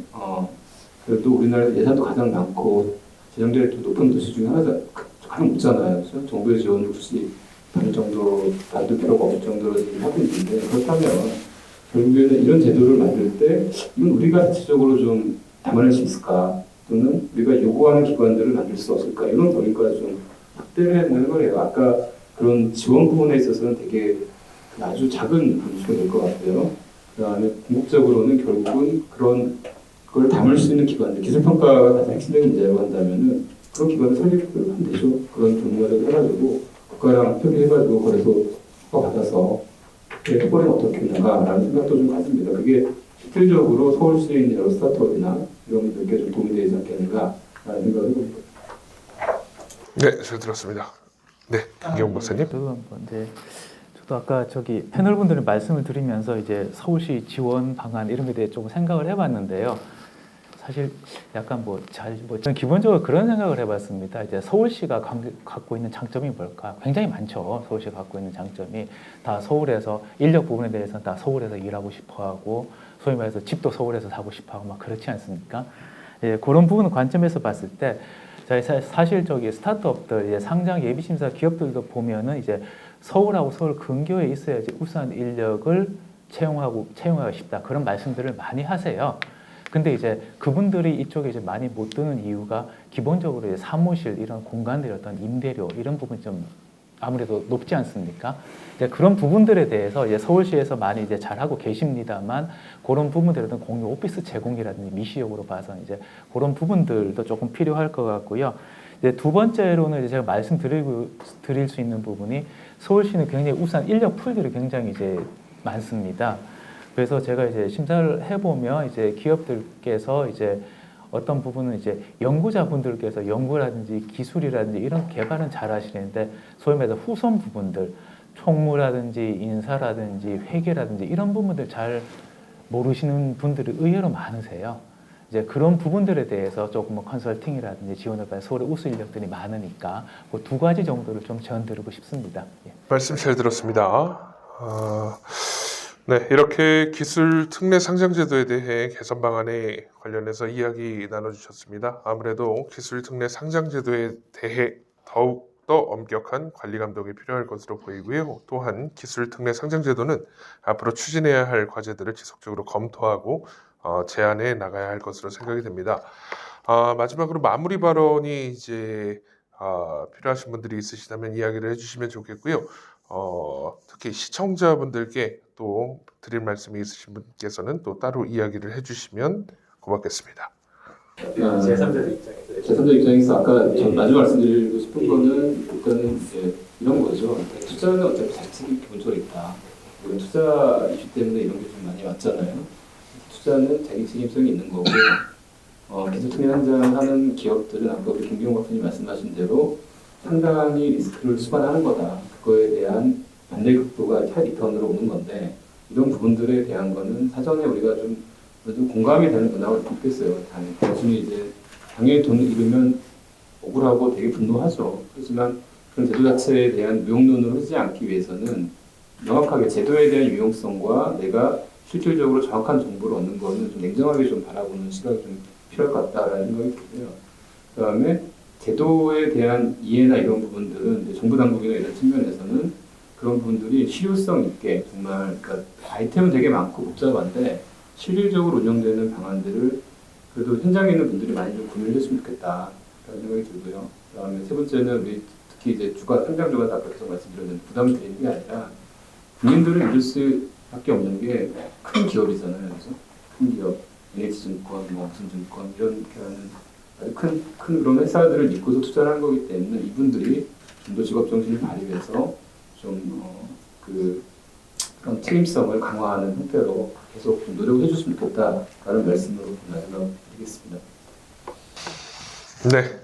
그래도 우리나라에서 예산도 가장 많고 재정률이 또 높은 도시 중에 가장 높잖아요. 그래서 정부의 지원을 굳이 받을 필요가 없을 정도로 지금 하고 있는데, 그렇다면 결국에는 이런 제도를 만들 때 이건 우리가 자체적으로 좀 담아낼 수 있을까, 또는 우리가 요구하는 기관들을 만들 수 없을까, 이런 범위까지 좀 확대를 해야 되는 거예요. 아까 그런 지원 부분에 있어서는 되게 아주 작은 함수가 될 것 같아요. 그다음에 궁극적으로는 결국은 그런 걸 담을 수 있는 기관들, 기술평가가 가장 핵심적인 문제라고 한다면은 그런 기관을 설립하면 되죠. 그런 경로를 해가지고 국가랑 협의해가지고 거래소 받아서 해보면 어떻겠는가라는 생각도 좀 가집니다. 그게 실질적으로 서울시에 있는 여러 스타트업이나 이런 분들께 좀 도움이 되지 않겠는가라는 생각을 해봅니다. 네, 잘 들었습니다. 네, 김기용 박사님. 저도 한번 저도 아까 저기 패널분들이 말씀을 드리면서 이제 서울시 지원 방안 이런 것에 대해 좀 생각을 해봤는데요. 사실 약간 저는 기본적으로 그런 생각을 해봤습니다. 이제 서울시가 갖고 있는 장점이 뭘까? 굉장히 많죠. 서울시가 갖고 있는 장점이 다 서울에서 인력 부분에 대해서는 다 서울에서 일하고 싶어하고 소위 말해서 집도 서울에서 사고 싶어하고 막 그렇지 않습니까? 예, 그런 부분 관점에서 봤을 때 사실 저기 스타트업들 이제 상장 예비 심사 기업들도 보면은 이제 서울하고 서울 근교에 있어야지 우수한 인력을 채용하고 싶다 그런 말씀들을 많이 하세요. 근데 이제 그분들이 이쪽에 이제 많이 못 드는 이유가 기본적으로 이제 사무실 이런 공간들의 어떤 임대료 이런 부분이 좀 아무래도 높지 않습니까? 이제 그런 부분들에 대해서 이제 서울시에서 많이 이제 잘하고 계십니다만 그런 부분들은 공유 오피스 제공이라든지 미시역으로 봐서 이제 그런 부분들도 조금 필요할 것 같고요. 이제 두 번째로는 이제 제가 말씀드릴 수 있는 부분이 서울시는 굉장히 우수한 인력 풀들이 굉장히 이제 많습니다. 그래서 제가 이제 심사를 해보면 이제 기업들께서 이제 어떤 부분은 이제 연구자분들께서 연구라든지 기술이라든지 이런 개발은 잘 하시는데 소위 말해서 후손 부분들 총무라든지 인사라든지 회계라든지 이런 부분들 잘 모르시는 분들이 의외로 많으세요. 이제 그런 부분들에 대해서 조금 컨설팅이라든지 지원을 받는 서울의 우수 인력들이 많으니까 그 두 가지 정도를 좀 전드리고 싶습니다. 예. 말씀 잘 들었습니다. 네, 이렇게 기술 특례 상장 제도에 대해 개선 방안에 관련해서 이야기 나눠주셨습니다. 아무래도 기술 특례 상장 제도에 대해 더욱더 엄격한 관리 감독이 필요할 것으로 보이고요. 또한 기술 특례 상장 제도는 앞으로 추진해야 할 과제들을 지속적으로 검토하고 제안해 나가야 할 것으로 생각이 됩니다. 마지막으로 마무리 발언이 이제 필요하신 분들이 있으시다면 이야기를 해주시면 좋겠고요. 특히 시청자분들께 또 드릴 말씀이 있으신 분께서는 또 따로 이야기를 해주시면 고맙겠습니다. 제3자 입장에서 아까 전 마지막 말씀드리고 싶은 거는 일단은 이제 이런 거죠. 투자는 어차피 자칙이 기본적으로 있다. 이런 투자 이슈 때문에 이런 게 좀 많이 왔잖아요. 투자는 자기 책임성이 있는 거고 기술 특례 상장하는 기업들은 아까 우리 김기용 박사님 말씀하신 대로 상당히 리스크를 수반하는 거다. 그거에 대한 반대급부가 차 리턴으로 오는 건데 이런 부분들에 대한 거는 사전에 우리가 좀 공감이 되는 문화가 있겠어요. 단순히 이제 당연히 돈을 잃으면 억울하고 되게 분노하죠. 그렇지만 그런 제도 자체에 대한 무용론으로 하지 않기 위해서는 명확하게 제도에 대한 유용성과 내가 실질적으로 정확한 정보를 얻는 거는 좀 냉정하게 좀 바라보는 시각이 좀 필요할 것 같다라는 생각이 들고요. 그다음에 제도에 대한 이해나 이런 부분들은 이제 정부 당국이나 이런 측면에서는 그런 부분들이 실효성 있게 정말 그러니까 아이템은 되게 많고 복잡한데 실질적으로 운영되는 방안들을 그래도 현장에 있는 분들이 많이 좀 구매를 했으면 좋겠다라는 생각이 들고요. 그다음에 세 번째는 우리 특히 이제 상장 주가 아까 계속 말씀드렸는데 부담을 드리는 게 아니라 국민들은 믿을 수밖에 없는 게 큰 기업이잖아요. 그래서 큰 기업, NH증권, 무슨증권 이런 큰 그런 회사들을 믿고서 투자를 한 거기 때문에 이분들이 좀 더 직업 정신을 발휘해서 좀 그런 책임성을 강화하는 형태로 계속 좀 노력을 해줬으면 좋겠다라는 말씀으로 마지막 드리겠습니다. 네,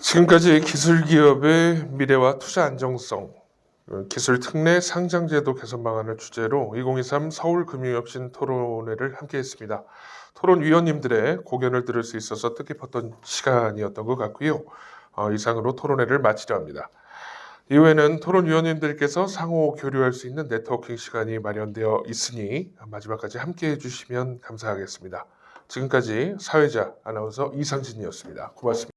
지금까지 기술기업의 미래와 투자 안정성, 기술 특례 상장제도 개선 방안을 주제로 2023 서울금융혁신 토론회를 함께했습니다. 토론위원님들의 고견을 들을 수 있어서 뜻깊었던 시간이었던 것 같고요. 이상으로 토론회를 마치려 합니다. 이후에는 토론위원님들께서 상호 교류할 수 있는 네트워킹 시간이 마련되어 있으니 마지막까지 함께해 주시면 감사하겠습니다. 지금까지 사회자 아나운서 이상진이었습니다. 고맙습니다.